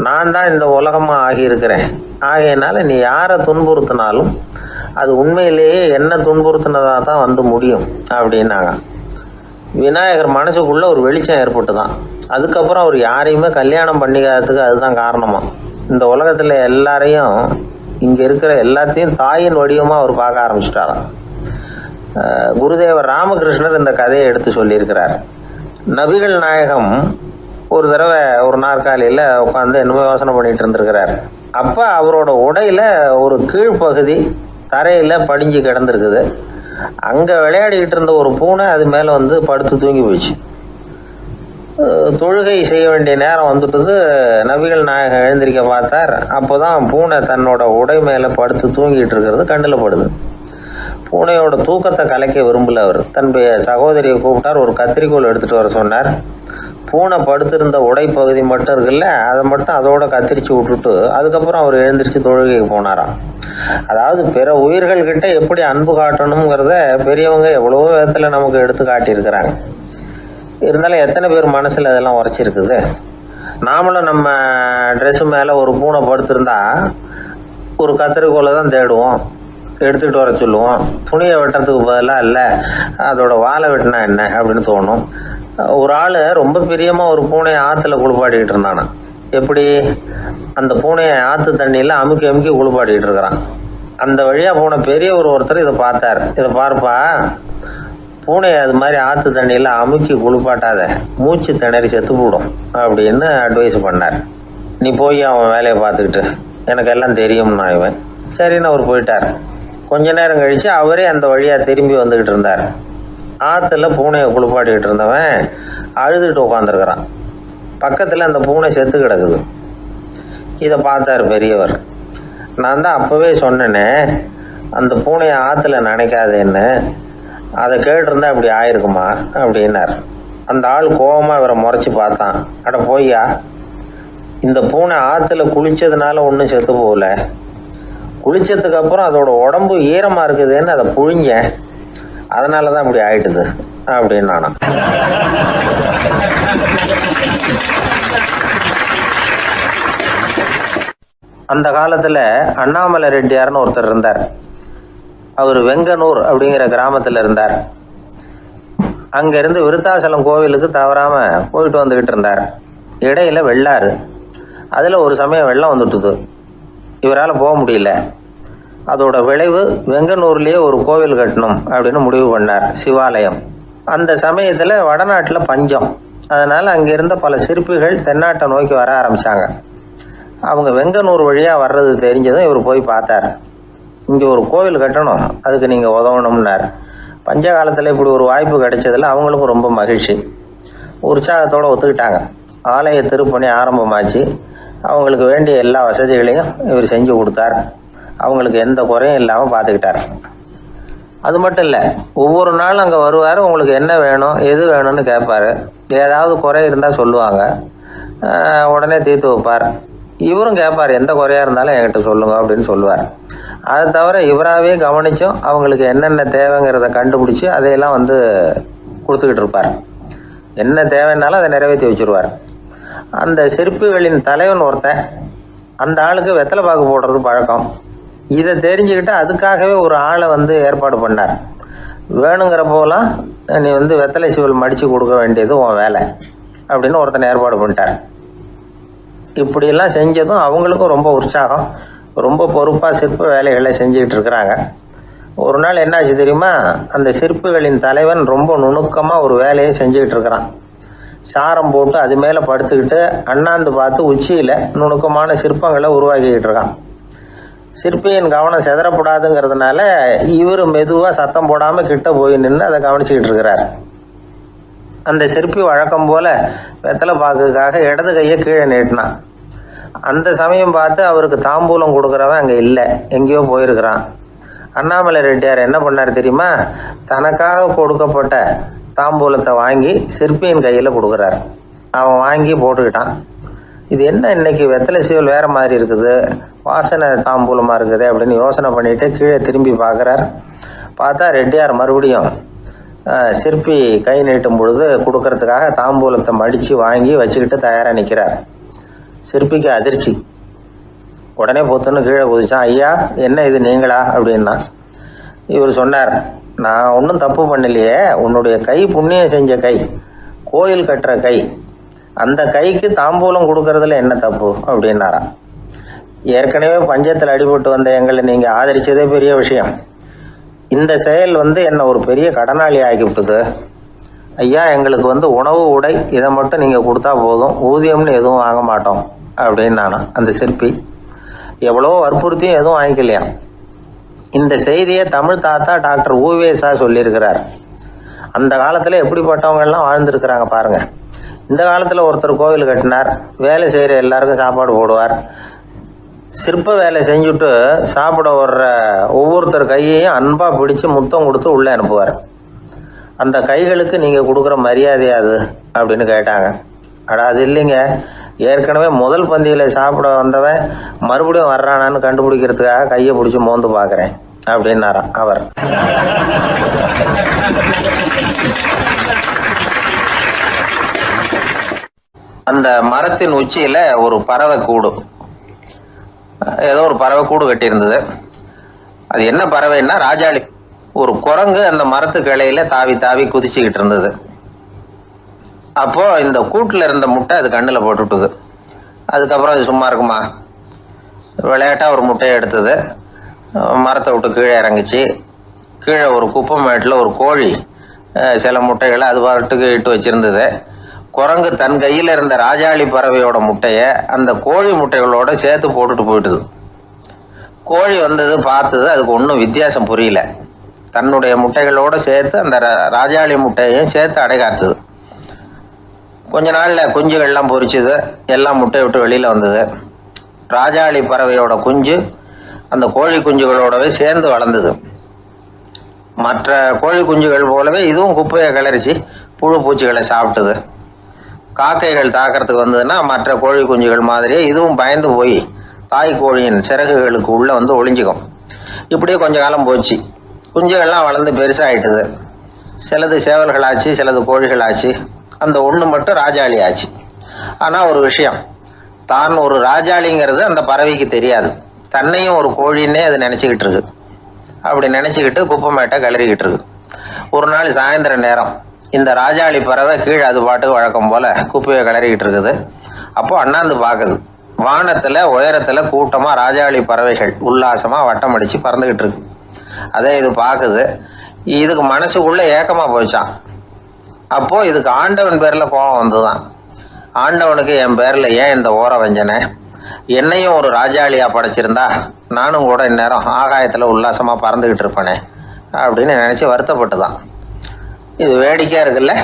நான் தான் இந்த உலகமாக ஆகியிருக்கிறேன். ஆகையினால நீ யாரை துன்புறுத்தினாலும் அது உண்மையிலேயே என்ன துன்புறுத்தினதாக தான் வந்து முடியும் அப்படின்னாங்க. விநாயகர் மனசுக்குள்ளே ஒரு வெளிச்சம் ஏற்பட்டு தான். அதுக்கப்புறம் அவர் யாரையுமே கல்யாணம் பண்ணிக்காததுக்கு அதுதான் காரணமா. இந்த உலகத்தில் எல்லாரையும், இங்கே இருக்கிற எல்லாத்தையும் தாயின் வடிவமாக அவர் பார்க்க ஆரம்பிச்சிட்டாராம். குருதேவர் ராமகிருஷ்ணர் இந்த கதையை எடுத்து சொல்லியிருக்கிறார். நபிகள் நாயகம் ஒரு தடவை ஒரு நாற்காலியில் உட்காந்து என்னமோ யோசனை பண்ணிட்டு இருந்திருக்கிறார். அப்போ அவரோட உடையில ஒரு கீழ்ப்பகுதி தரையில் படிஞ்சு கிடந்திருக்குது. அங்கே விளையாடிக்கிட்டு இருந்த ஒரு பூனை அது மேலே வந்து படுத்து தூங்கி போயிடுச்சு. தொழுகை செய்ய வேண்டிய நேரம் வந்துட்டது. நபிகள் நாயகம் எழுந்திரிக்க பார்த்தார். அப்போ தான் பூனை தன்னோட உடை மேலே படுத்து தூங்கிட்டு இருக்கிறது கண்ணில் படுது. பூனையோட தூக்கத்தை கலைக்க விரும்பல அவர். தன்னுடைய சகோதரியை கூப்பிட்டார். ஒரு கத்திரிக்கோள் எடுத்துகிட்டு வர சொன்னார். பூனை படுத்திருந்த உடைப்பகுதி மட்டும் இருக்குல்ல, அதை மட்டும் அதோட கத்திரிச்சு விட்டுட்டு அதுக்கப்புறம் அவர் எழுந்திரிச்சு தொழுகைக்கு போனாராம். அதாவது பிற உயிர்கள்கிட்ட எப்படி அன்பு காட்டணுங்கிறத பெரியவங்க எவ்வளவோ விதத்தில் நமக்கு எடுத்து காட்டியிருக்கிறாங்க. இருந்தாலும் எத்தனை பேர் மனசில் அதெல்லாம் உரைச்சிருக்குது? நாமளும் நம்ம ட்ரெஸ்ஸு மேலே ஒரு பூனை படுத்திருந்தா ஒரு கத்திரிக்கோளை தான் தேடுவோம், எடுத்துகிட்டு வர சொல்லுவோம். துணியை வெட்டுறதுக்கு பதிலாக இல்லை அதோட வாழை வெட்டினா என்ன அப்படின்னு தோணும். ஒரு ஆள் ரொம்ப பிரியமாக ஒரு பூனையை ஆற்றுல குளிப்பாட்டிக்கிட்டு இருந்தானா. எப்படி? அந்த பூனையை ஆற்று தண்ணியில் அமுக்கி அமுக்கி குளிப்பாட்டிக்கிட்டு இருக்கிறான். அந்த வழியாக போன பெரியவர் ஒருத்தர் இதை பார்த்தார். இதை பார்ப்பா, பூனையை அது மாதிரி ஆற்று தண்ணியில் அமுக்கி குளிப்பாட்டாத, மூச்சு திணறி செத்து போடும் அப்படின்னு அட்வைஸ் பண்ணார். நீ போய் அவன் வேலையை பார்த்துக்கிட்டு, எனக்கு எல்லாம் தெரியும்னா இவன். சரின்னு அவர் போயிட்டார். கொஞ்ச நேரம் கழித்து அவரே அந்த வழியாக திரும்பி வந்துக்கிட்டு இருந்தார். ஆற்றுல பூனையை குளிப்பாட்டிக்கிட்டு இருந்தவன் அழுதுகிட்டு உட்காந்துருக்கிறான். பக்கத்தில் அந்த பூனை செத்து கிடக்குது. இதை பார்த்தார் பெரியவர். நான் தான் அப்போவே சொன்னேனே அந்த பூனையை ஆற்றுல நினைக்காதேன்னு, அதை கேட்டிருந்தா இப்படி ஆயிருக்குமா அப்படின்னார். அந்த ஆள் கோபமாக இவரை முறைச்சி பார்த்தான். அட போய்யா, இந்த பூனை ஆற்றுல குளித்ததுனால ஒன்றும் செத்து போகல, குளித்ததுக்கு அப்புறம் அதோட உடம்பு ஈரமாக இருக்குதுன்னு அதை புழிஞ்சேன், அதனால தான் இப்படி ஆயிட்டுது அப்படின்னு நானா. அந்த காலத்தில் அண்ணாமலை ரெட்டியார்னு ஒருத்தர் இருந்தார். அவர் வெங்கனூர் அப்படிங்கிற கிராமத்தில் இருந்தார். அங்கேருந்து விருத்தாசலம் கோவிலுக்கு தவறாமல் போயிட்டு வந்துக்கிட்டு இருந்தார். இடையில வெள்ளாறு, அதில் ஒரு சமயம் வெள்ளம் வந்துட்டுது. இவரால் போக முடியல. அதோட விளைவு வெங்கனூர்லேயே ஒரு கோவில் கட்டணும் அப்படின்னு முடிவு பண்ணார், சிவாலயம். அந்த சமயத்தில் வடநாட்டில் பஞ்சம். அதனால் அங்கே இருந்த பல சிற்பிகள் தென்னாட்டை நோக்கி வர ஆரம்பித்தாங்க. அவங்க வெங்கனூர் வழியாக வர்றது தெரிஞ்சதும் இவர் போய் பார்த்தார். இங்கே ஒரு கோவில் கட்டணும், அதுக்கு நீங்கள் உதவணும்னார். பஞ்ச காலத்தில் இப்படி ஒரு வாய்ப்பு கிடைச்சதில் அவங்களுக்கும் ரொம்ப மகிழ்ச்சி. உற்சாகத்தோடு ஒத்துக்கிட்டாங்க. ஆலய திருப்பணி ஆரம்பமாச்சு. அவங்களுக்கு வேண்டிய எல்லா வசதிகளையும் இவர் செஞ்சு கொடுத்தார். அவங்களுக்கு எந்த குறையும் இல்லாமல் பார்த்துக்கிட்டார். அது மட்டும் இல்லை, ஒவ்வொரு நாளும் அங்கே வருவார். உங்களுக்கு என்ன வேணும், எது வேணும்னு கேட்பார். ஏதாவது குறை இருந்தால் சொல்லுவாங்க, உடனே தீர்த்து வைப்பார். இவரும் கேட்பார், எந்த குறையாக இருந்தாலும் என்கிட்ட சொல்லுங்க அப்படின்னு சொல்லுவார். அதை தவிர இவராகவே கவனித்தும் அவங்களுக்கு என்னென்ன தேவைங்கிறத கண்டுபிடிச்சி அதையெல்லாம் கொடுத்துக்கிட்டு இருப்பார். என்ன தேவைன்னாலும் அதை நிறைவேற்றி வச்சுருவார். அந்த சிற்பிகளின் தலைவன் ஒருத்தன், அந்த ஆளுக்கு வெத்தலை பாக்கு போடுறது பழக்கம். இதை தெரிஞ்சுக்கிட்டு அதுக்காகவே ஒரு ஆளை ஏற்பாடு பண்ணார். வேணுங்கிறப்போலாம் நீ வெத்தலை சிவல் மடித்து கொடுக்க வேண்டியது உன் வேலை அப்படின்னு ஒருத்தனை ஏற்பாடு பண்ணிட்டார். இப்படியெல்லாம் செஞ்சதும் அவங்களுக்கும் ரொம்ப உற்சாகம். ரொம்ப பொறுப்பாக சிற்ப வேலைகளை செஞ்சுக்கிட்டு இருக்கிறாங்க. ஒரு நாள் என்னாச்சு தெரியுமா? அந்த சிற்பிகளின் தலைவன் ரொம்ப நுணுக்கமாக ஒரு வேலையை செஞ்சுக்கிட்டு இருக்கிறான். சாரம் போட்டு அது மேலே படுத்துக்கிட்டு அண்ணாந்து பார்த்து உச்சியில் நுணுக்கமான சிற்பங்களை உருவாக்கிக்கிட்டு இருக்கான். சிற்பியின் கவனம் செதறப்படாதுங்கிறதுனால இவர் மெதுவாக சத்தம் போடாமல் கிட்ட போய் நின்று அதை கவனிச்சுக்கிட்டு இருக்கிறார். அந்த சிற்பி வழக்கம் போல் வெத்தலை பாக்குக்காக இடது கையை கீழே நீட்டினான். அந்த சமயம் பார்த்து அவருக்கு தாம்பூலம் கொடுக்குறவன் அங்கே இல்லை, எங்கேயோ போயிருக்கிறான். அண்ணாமலை ரெட்டியார் என்ன பண்ணார் தெரியுமா? தனக்காக கொடுக்கப்பட்ட தாம்பூலத்தை வாங்கி சிற்பியின் கையில் கொடுக்குறார். அவன் வாங்கி போட்டுக்கிட்டான். இது என்ன இன்னைக்கு வெத்தலை சீவல் வேறு மாதிரி இருக்குது, வாசனை தாம்பூலமாக இருக்குது அப்படின்னு யோசனை பண்ணிவிட்டு கீழே திரும்பி பார்க்குறார். பார்த்தா ரெட்டியார் மறுபடியும் சிற்பி கை நீட்டும் பொழுது கொடுக்கறதுக்காக தாம்பூலத்தை மடித்து வாங்கி வச்சுக்கிட்டு தயாராக நிற்கிறார். சிற்பிக்கு அதிர்ச்சி. உடனே பொத்துன்னு கீழே குதிச்சான். ஐயா, என்ன இது நீங்களா அப்படின்னா. இவர் சொன்னார், நான் ஒன்றும் தப்பு பண்ணலையே, உன்னுடைய கை புண்ணியம் செஞ்ச கை, கோயில் கட்டுற கை, அந்த கைக்கு தாம்பூலம் கொடுக்கறதுல என்ன தப்பு அப்படின்னாராம். ஏற்கனவே பஞ்சத்தில் அடிபட்டு வந்த எங்களை நீங்கள் ஆதரித்ததே பெரிய விஷயம். இந்த செயல் என்னை ஒரு பெரிய கடனாளி ஆகிவிட்டுது. ஐயா, எங்களுக்கு உணவு உடை இதை மட்டும் நீங்கள் கொடுத்தா போதும், ஊதியம்னு எதுவும் வாங்க மாட்டோம் அப்படின்னு நானும். அந்த சிற்பி எவ்வளோ வற்புறுத்தியும் எதுவும் வாங்கிக்கலையா. இந்த செய்தியை தமிழ் தாத்தா டாக்டர் ஊவேசா சொல்லியிருக்கிறார். அந்த காலத்தில் எப்படிப்பட்டவங்கெல்லாம் வாழ்ந்துருக்கிறாங்க பாருங்கள். இந்த காலத்தில் ஒருத்தர் கோவில் கட்டினார், வேலை செய்கிற எல்லாருக்கும் சாப்பாடு போடுவார். சிற்ப வேலை செஞ்சுட்டு சாப்பிட வர்ற ஒவ்வொருத்தர் கையையும் அன்பாக பிடிச்சி முத்தம் கொடுத்து உள்ளே அனுப்புவார். அந்த கைகளுக்கு நீங்கள் கொடுக்குற மரியாதையா அது அப்படின்னு கேட்டாங்க. அது இல்லைங்க, ஏற்கனவே முதல் பந்தியில் சாப்பிட வந்தவன் மறுபடியும் வர்றானான்னு கண்டுபிடிக்கிறதுக்காக கையை பிடிச்சி மோந்து பார்க்குறேன் அப்படின்னாராம் அவர். அந்த மரத்தின் உச்சியில் ஒரு பறவை கூடு, ஏதோ ஒரு பறவை கூடு கட்டியிருந்தது. அது என்ன பறவைன்னா ராஜாளி. ஒரு குரங்கு அந்த மரத்து கிளையில தாவி தாவி குதிச்சுக்கிட்டு இருந்தது. அப்போ இந்த கூட்டில் இருந்த முட்டை அது கண்ணில் போட்டுவிட்டுது. அதுக்கப்புறம் அது சும்மா இருக்குமா? விளையாட்டாக ஒரு முட்டையை எடுத்தது, மரத்தை விட்டு கீழே இறங்குச்சு. கீழே ஒரு குப்பை மேட்டில் ஒரு கோழி சில முட்டைகளை அது பாட்டுக்கு இட்டு வச்சிருந்தது. குரங்கு தன் கையில் இருந்த ராஜாளி பறவையோட முட்டையை அந்த கோழி முட்டைகளோட சேர்த்து போட்டுட்டு போயிட்டுது. கோழி பார்த்தது, அதுக்கு ஒன்றும் வித்தியாசம் புரியல. தன்னுடைய முட்டைகளோடு சேர்த்து அந்த ராஜாளி முட்டையையும் சேர்த்து அடைகாத்துது. கொஞ்ச நாளில் குஞ்சுகள்லாம் பொரிச்சுது, எல்லாம் முட்டையை விட்டு வெளியில் வந்தது. ராஜாளி பறவையோட குஞ்சு அந்த கோழி குஞ்சுகளோடவே சேர்ந்து வளர்ந்தது. மற்ற கோழி குஞ்சுகள் போலவே இதுவும் குப்பையை கிளறிச்சு புழு பூச்சிகளை சாப்பிட்டுது. காக்கைகள் தாக்கிறதுக்கு வந்ததுன்னா மற்ற கோழி குஞ்சுகள் மாதிரியே இதுவும் பயந்து போய் தாய் கோழியின் சிறகுகளுக்கு உள்ளே ஒளிஞ்சிக்கும். இப்படியே கொஞ்ச காலம் போச்சு. குஞ்சுகள்லாம் வளர்ந்து பெருசாகிட்டுது. சிலது சேவல்களாச்சு, சிலது கோழிகளாச்சு. அந்த ஒன்று மட்டும் ராஜாளி ஆச்சு. ஆனால் ஒரு விஷயம், தான் ஒரு ராஜாளிங்கிறது அந்த பறவைக்கு தெரியாது. தன்னையும் ஒரு கோழின்னே அது நினச்சிக்கிட்டு இருக்கு. அப்படி நினச்சிக்கிட்டு குப்பை மேட்டை கிளறிக்கிட்டு இருக்கு. ஒரு நாள் சாயந்தர நேரம் இந்த ராஜாளி பறவை கீழே அது பாட்டுக்கு வழக்கம் போல குப்பையை கிளறிக்கிட்டு இருக்குது. அப்போ அண்ணாந்து பார்க்குது. வானத்தில் உயரத்தில் கூட்டமாக ராஜாளி பறவைகள் உல்லாசமாக வட்டம் அடித்து பறந்துக்கிட்டு இருக்கு. அதே இது பார்க்குது. இதுக்கு மனசுக்குள்ளே ஏக்கமாக போச்சான். அப்போது இதுக்கு ஆண்டவன் பேரில் கோபம் வந்துதான். ஆண்டவனுக்கு என் பேரில் ஏன் இந்த ஓர வஞ்சனை? என்னையும் ஒரு ராஜாளியாக படைச்சிருந்தா நானும் கூட இந்நேரம் ஆகாயத்தில் உல்லாசமாக பறந்துக்கிட்டு இருப்பேனே அப்படின்னு நினச்சி வருத்தப்பட்டு தான். இது வேடிக்கையாக இருக்குல்ல.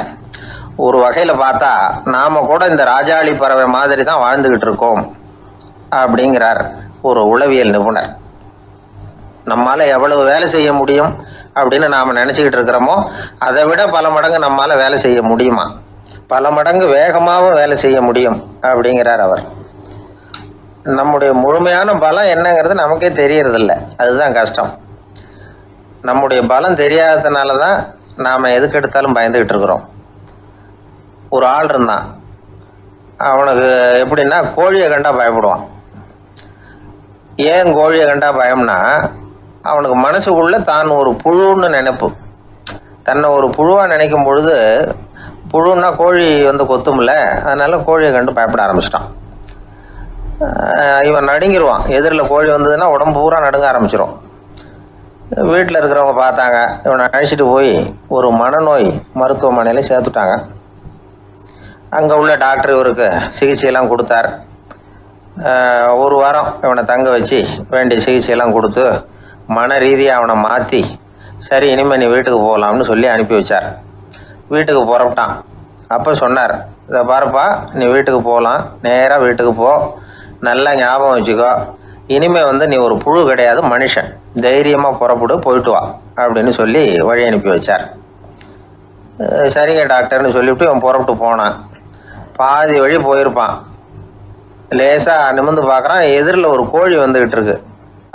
ஒரு வகையில் பார்த்தா நாம் கூட இந்த ராஜாளி பறவை மாதிரி தான் வாழ்ந்துக்கிட்டு இருக்கோம் அப்படிங்கிறார் ஒரு உளவியல் நிபுணர். நம்மால் எவ்வளவு வேலை செய்ய முடியும் அப்படின்னு நாம் நினச்சிக்கிட்டு இருக்கிறோமோ அதை விட பல மடங்கு நம்மால் வேலை செய்ய முடியுமா? பல மடங்கு வேகமாகவும் வேலை செய்ய முடியும் அப்படிங்கிறார் அவர். நம்முடைய முழுமையான பலம் என்னங்கிறது நமக்கே தெரியறதில்ல. அதுதான் கஷ்டம். நம்முடைய பலம் தெரியாததுனால தான் நாம் எதுக்கு எடுத்தாலும் பயந்துக்கிட்டு இருக்கிறோம். ஒரு ஆள் இருந்தான். அவனுக்கு எப்படின்னா கோழியை கண்டா பயப்படுவான். ஏன் கோழியை கண்டா பயம்னா, அவனுக்கு மனசுக்குள்ள தான் ஒரு புழுன்னு நினைப்பு. தன்னை ஒரு புழுவாக நினைக்கும் பொழுது, புழுன்னா கோழி வந்து கொத்தும்ல, அதனால கோழியை கண்டு பயப்பட ஆரம்பிச்சிட்டான். இவன் நடுங்கிடுவான். எதிரில் கோழி வந்ததுன்னா உடம்பு பூரா நடுங்க ஆரம்பிச்சிடும். வீட்டில் இருக்கிறவங்க பார்த்தாங்க. இவனை அழைச்சிட்டு போய் ஒரு மனநோய் மருத்துவமனையில் சேர்த்துட்டாங்க. அங்கே உள்ள டாக்டர் இவருக்கு சிகிச்சையெல்லாம் கொடுத்தார். ஒரு வாரம் இவனை தங்க வச்சு வேண்டிய சிகிச்சையெல்லாம் கொடுத்து மன ரீதியாக அவனை மாற்றி, சரி இனிமேல் நீ வீட்டுக்கு போகலாம்னு சொல்லி அனுப்பி வச்சார். வீட்டுக்கு புறப்பட்டான். அப்போ சொன்னார், இதை பாருப்பா, நீ வீட்டுக்கு போகலாம், நேராக வீட்டுக்கு போ, நல்லா ஞாபகம் வச்சுக்கோ, இனிமேல் வந்து நீ ஒரு புழு கிடையாது, மனுஷன், தைரியமாக புறப்படு, போயிட்டு வா அப்படின்னு சொல்லி வழி அனுப்பி வச்சார். சரிங்க டாக்டர்னு சொல்லிவிட்டு இவன் புறப்பட்டு போனான். பாதி வழி போயிருப்பான். லேசாக நிமிர்ந்து பார்க்குறான். எதிரில் ஒரு கோழி வந்துக்கிட்டு இருக்கு.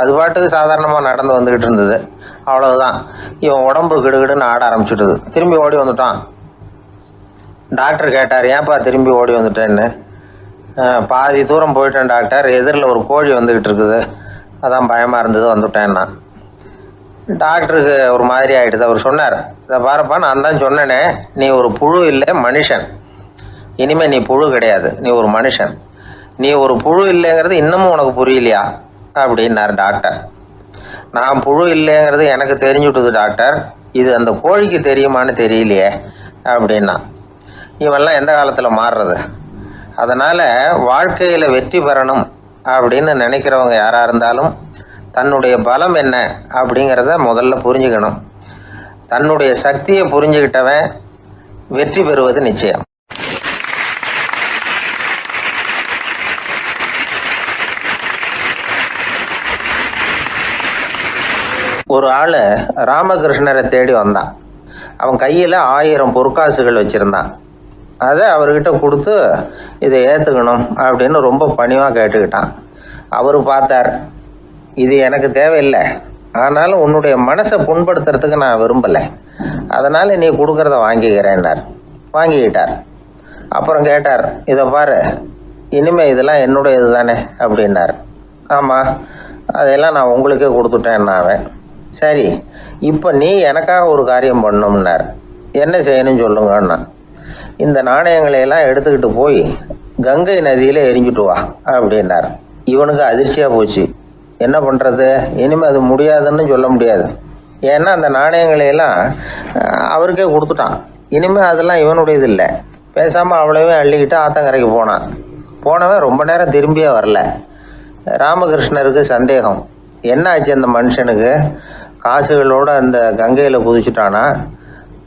அது பாட்டுக்கு சாதாரணமாக நடந்து வந்துக்கிட்டு இருந்தது. அவ்வளவுதான், இவன் உடம்பு கிடுகிடுன்னு ஆட ஆரம்பிச்சுட்டுது. திரும்பி ஓடி வந்துட்டான். டாக்டர் கேட்டார், ஏன்ப்பா திரும்பி ஓடி வந்துட்டேன்னு. பாதி தூரம் போயிட்டேன் டாக்டர், எதிரில் ஒரு கோழி வந்துக்கிட்டு இருக்குது, அதான் பயமாக இருந்தது, வந்துட்டேன்னா. டாக்டருக்கு ஒரு மாதிரி ஆகிடுது. அவர் சொன்னார், இதை பாருப்பா, நான் தான் சொன்னேனே, நீ ஒரு புழு இல்லை, மனுஷன். இனிமேல் நீ புழு கிடையாது, நீ ஒரு மனுஷன். நீ ஒரு புழு இல்லைங்கிறது இன்னமும் உனக்கு புரியலையா அப்படின்னார் டாக்டர். நான் புழு இல்லைங்கிறது எனக்கு தெரிஞ்சுட்டுது டாக்டர், இது அந்த கோழிக்கு தெரியுமான்னு தெரியலையே அப்படின்னா. இவெல்லாம் எந்த காலத்தில் மாறுறது? அதனால் வாழ்க்கையில் வெற்றி பெறணும் அப்படின்னு நினைக்கிறவங்க யாராக இருந்தாலும் தன்னுடைய பலம் என்ன அப்படிங்கிறத முதல்ல புரிஞ்சுக்கணும். தன்னுடைய சக்தியை புரிஞ்சுக்கிட்டவன் வெற்றி பெறுவது நிச்சயம். ஒரு ஆள் ராமகிருஷ்ணரை தேடி வந்தான். அவன் கையில் 1000 பொற்காசுகள் வச்சுருந்தான். அதை அவர்கிட்ட கொடுத்து இதை ஏற்றுக்கணும் அப்படின்னு ரொம்ப பணிவாக கேட்டுக்கிட்டான். அவர் பார்த்தார், இது எனக்கு தேவையில்லை, ஆனாலும் உன்னுடைய மனசை புண்படுத்துறதுக்கு நான் விரும்பலை, அதனால் நீ கொடுக்குறத வாங்கிக்கிறேன்னார். வாங்கிக்கிட்டார். அப்புறம் கேட்டார், இதை பாரு, இனிமேல் இதெல்லாம் என்னுடைய இது தானே அப்படின்னார். ஆமாம், அதையெல்லாம் நான் உங்களுக்கே கொடுத்துட்டேன்னா. அவன், சரி, இப்போ நீ எனக்காக ஒரு காரியம் பண்ணணும்னார். என்ன செய்யணும்னு சொல்லுங்கன்னா, இந்த நாணயங்களையெல்லாம் எடுத்துக்கிட்டு போய் கங்கை நதியில் எரிஞ்சிட்டு வா அப்படின்னார். இவனுக்கு அதிர்ச்சியாக போச்சு. என்ன பண்ணுறது? இனிமேல் அது முடியாதுன்னு சொல்ல முடியாது. ஏன்னா அந்த நாணயங்களையெல்லாம் அவருக்கே கொடுத்துட்டான். இனிமேல் அதெல்லாம் இவனுடையது இல்லை. பேசாமல் அவ்வளவே அள்ளிக்கிட்டு ஆத்தங்கரைக்கு போனான். போனவன் ரொம்ப நேரம் திரும்பியே வரல. ராமகிருஷ்ணருக்கு சந்தேகம், என்ன ஆச்சு அந்த மனுஷனுக்கு? காசுகளோடு அந்த கங்கையில் குதிச்சுட்டானா?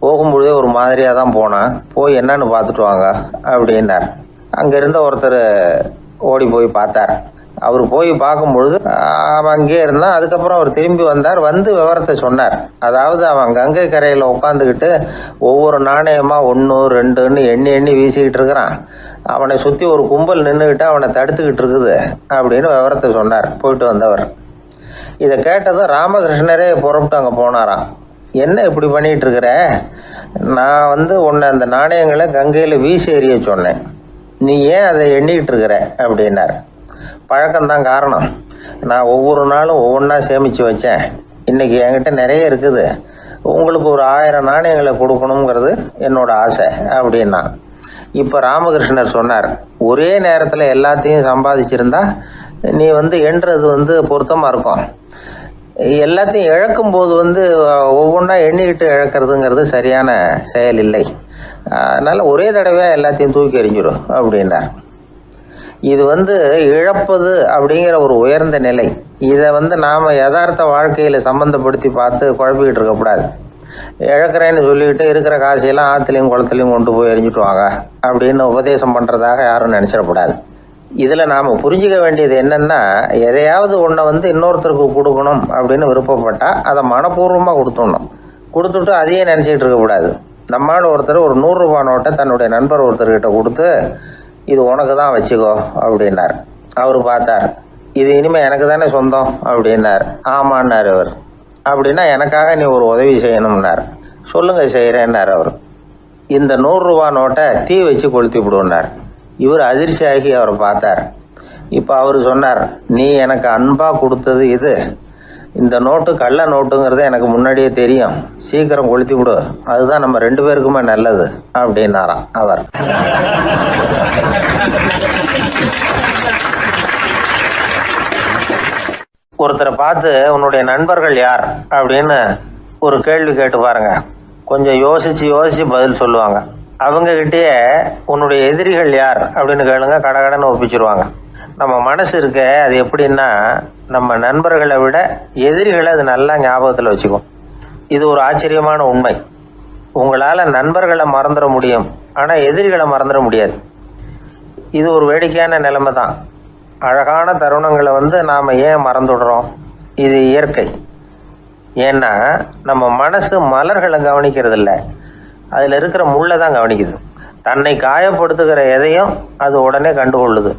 போகும்பொழுதே ஒரு மாதிரியாக தான் போனான், போய் என்னன்னு பார்த்துட்டு வாங்க அப்படின்னார். அங்கே இருந்த ஒருத்தர் ஓடி போய் பார்த்தார். அவர் போய் பார்க்கும்பொழுது அவன் அங்கேயே இருந்தான். அதுக்கப்புறம் அவர் திரும்பி வந்தார். வந்து விவரத்தை சொன்னார். அதாவது அவன் கங்கை கரையில் உட்காந்துக்கிட்டு ஒவ்வொரு நாணயமாக 1 2ன்னு எண்ணி எண்ணி வீசிக்கிட்டு இருக்கிறான். அவனை சுற்றி ஒரு கும்பல் நின்றுக்கிட்டு அவனை தடுத்துக்கிட்டு இருக்குது அப்படின்னு விவரத்தை சொன்னார் போயிட்டு வந்தவர். இதை கேட்டதும் ராமகிருஷ்ணரே புறப்பட்டு அங்கே போனாராம். என்ன இப்படி பண்ணிகிட்டு இருக்கிற? நான் உன்னை அந்த நாணயங்களை கங்கையில் வீசி எறிய சொன்னேன், நீ ஏன் அதை எண்ணிக்கிட்டு இருக்கிற அப்படின்னார். பழக்கம்தான் காரணம். நான் ஒவ்வொரு நாளும் ஒவ்வொன்றா சேமித்து வச்சேன். இன்றைக்கி என்கிட்ட நிறைய இருக்குது, உங்களுக்கு ஒரு 1000 நாணயங்களை கொடுக்கணுங்கிறது என்னோட ஆசை அப்படின்னா. இப்போ ராமகிருஷ்ணர் சொன்னார், ஒரே நேரத்தில் எல்லாத்தையும் சம்பாதிச்சிருந்தா நீ எண்ணுறது பொருத்தமாக இருக்கும். எல்லாத்தையும் இழக்கும்போது ஒவ்வொன்றா எண்ணிக்கிட்டு இழக்கிறதுங்கிறது சரியான செயல் இல்லை. அதனால் ஒரே தடவையாக எல்லாத்தையும் தூக்கி எறிஞ்சிடும் அப்படின்னார். இது இழப்பது அப்படிங்கிற ஒரு உயர்ந்த நிலை. இதை நாம் யதார்த்த வாழ்க்கையில் சம்மந்தப்படுத்தி பார்த்து குழப்பிக்கிட்டு இருக்கக்கூடாது. இழக்கிறேன்னு சொல்லிக்கிட்டு இருக்கிற காசையெல்லாம் ஆற்றுலையும் குளத்துலையும் கொண்டு போய் எறிஞ்சிட்டு வாங்க அப்படின்னு உபதேசம் பண்ணுறதாக யாரும் நினச்சிடக்கூடாது. இதில் நாம் புரிஞ்சிக்க வேண்டியது என்னென்னா, எதையாவது ஒன்றை இன்னொருத்தருக்கு கொடுக்கணும் அப்படின்னு விருப்பப்பட்டால் அதை மனப்பூர்வமாக கொடுத்துட்டு அதையே நினச்சிக்கிட்டு இருக்கக்கூடாது. நம்மால் ஒருத்தர் ஒரு 100 ரூபா நோட்டை தன்னுடைய நண்பர் ஒருத்தர்கிட்ட கொடுத்து, இது உனக்கு தான் வச்சுக்கோ அப்படின்னார். அவர் பார்த்தார், இது இனிமேல் எனக்கு தானே சொந்தம் அப்படின்னார். ஆமான்னார் அவர். அப்படின்னா எனக்காக நீ ஒரு உதவி செய்யணும்னார். சொல்லுங்கள் செய்கிறேன்னார் அவர். இந்த 100 ரூபா நோட்டை தீ வச்சு கொளுத்தி விடுன்னார். இவர் அதிர்ச்சியாகி அவரை பார்த்தார். இப்போ அவர் சொன்னார், நீ எனக்கு அன்பாக கொடுத்தது இது, இந்த நோட்டு கள்ள நோட்டுங்கிறது எனக்கு முன்னாடியே தெரியும், சீக்கிரம் கொளுத்தி விடு, அதுதான் நம்ம 2 பேருக்குமே நல்லது அப்படின்னாராம் அவர். ஒருத்தரை பார்த்து உன்னுடைய நண்பர்கள் யார் அப்படின்னு ஒரு கேள்வி கேட்டு பாருங்க. கொஞ்சம் யோசிச்சு பதில் சொல்லுவாங்க. அவங்கக்கிட்டேயே உன்னுடைய எதிரிகள் யார் அப்படின்னு கேளுங்க, கடகடன்னு ஒப்பிச்சிருவாங்க. நம்ம மனசு இருக்க அது எப்படின்னா, நம்ம நண்பர்களை விட எதிரிகளை அது நல்லா ஞாபகத்தில் வச்சுக்கும். இது ஒரு ஆச்சரியமான உண்மை. உங்களால் நண்பர்களை மறந்துட முடியும், ஆனால் எதிரிகளை மறந்துட முடியாது. இது ஒரு வேடிக்கையான நிலைமை தான். அழகான தருணங்களை நாம் ஏன் மறந்துடுறோம்? இது இயற்கை. ஏன்னா நம்ம மனசு மலர்களை கவனிக்கிறதில்ல, அதில் இருக்கிற முள்ளை தான் கவனிக்குது. தன்னை காயப்படுத்துகிற எதையும் அது உடனே கண்டுகொள்ளுது.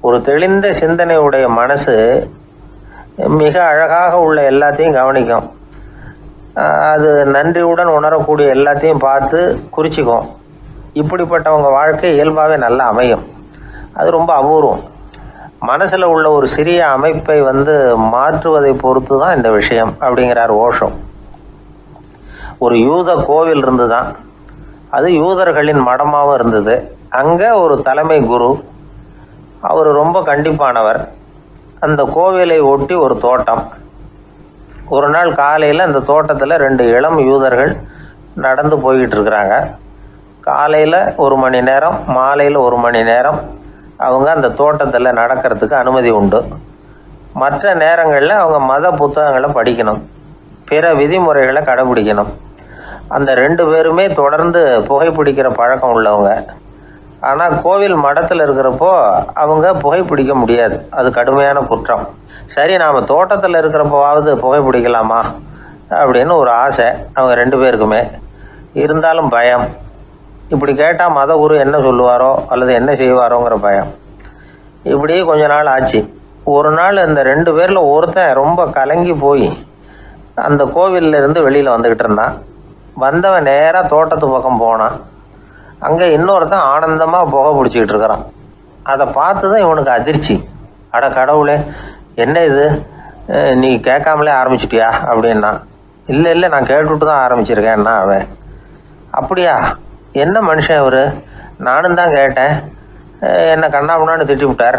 ஒரு தெளிந்த சிந்தனையுடைய மனசு மிக அழகாக உள்ள எல்லாத்தையும் கவனிக்கும். அது நன்றியுடன் உணரக்கூடிய எல்லாத்தையும் பார்த்து குறிச்சிக்கும். இப்படிப்பட்டவங்க வாழ்க்கை இயல்பாகவே நல்லா அமையும். அது ரொம்ப அபூர்வம். மனசில் உள்ள ஒரு சிறிய அமைப்பை மாற்றுவதை பொறுத்து தான் இந்த விஷயம் அப்படிங்கிறார் ஓஷோ. ஒரு யூத கோவில் இருந்து தான், அது யூதர்களின் மடமாகவும் இருந்தது. அங்கே ஒரு தலைமை குரு, அவர் ரொம்ப கண்டிப்பானவர். அந்த கோவிலை ஒட்டி ஒரு தோட்டம். ஒரு நாள் காலையில் அந்த தோட்டத்தில் 2 இளம் யூதர்கள் நடந்து போய்கிட்டு இருக்கிறாங்க. காலையில் 1 மணி நேரம், மாலையில் 1 மணி நேரம் அவங்க அந்த தோட்டத்தில் நடக்கிறதுக்கு அனுமதி உண்டு. மற்ற நேரங்களில் அவங்க மத புத்தகங்களை படிக்கணும், பிற விதிமுறைகளை கடைபிடிக்கணும். அந்த 2 பேருமே தொடர்ந்து புகைப்பிடிக்கிற பழக்கம் உள்ளவங்க. ஆனால் கோவில் மடத்தில் இருக்கிறப்போ அவங்க புகைப்பிடிக்க முடியாது, அது கடுமையான குற்றம். சரி, நாம் தோட்டத்தில் இருக்கிறப்போவாவது புகைப்பிடிக்கலாமா அப்படின்னு ஒரு ஆசை அவங்க 2 பேருக்குமே. இருந்தாலும் பயம். இப்படி கேட்டால் மத குரு என்ன சொல்லுவாரோ அல்லது என்ன செய்வாரோங்கிற பயம். இப்படியே கொஞ்ச நாள் ஆச்சு. ஒரு நாள் இந்த 2 பேரில் ஒருத்தன் ரொம்ப கலங்கி போய் அந்த கோவிலிருந்து வெளியில் வந்துக்கிட்டு இருந்தான். வந்தவன் நேராக தோட்டத்து பக்கம் போனான். அங்கே இன்னொருத்தன் ஆனந்தமாக புகை பிடிச்சிக்கிட்டு இருக்கிறான். அதை பார்த்து தான் இவனுக்கு அதிர்ச்சி. அட கடவுளே, என்ன இது, நீ கேட்காமலே ஆரம்பிச்சிட்டியா அப்படின்னா. இல்லை நான் கேட்டுவிட்டு தான் ஆரம்பிச்சிருக்கேன்னா அவன். அப்படியா, என்ன மனுஷன் இவர், நானும் தான் கேட்டேன், என்னை கண்ணாமுன்னான்னு திட்டி விட்டார்.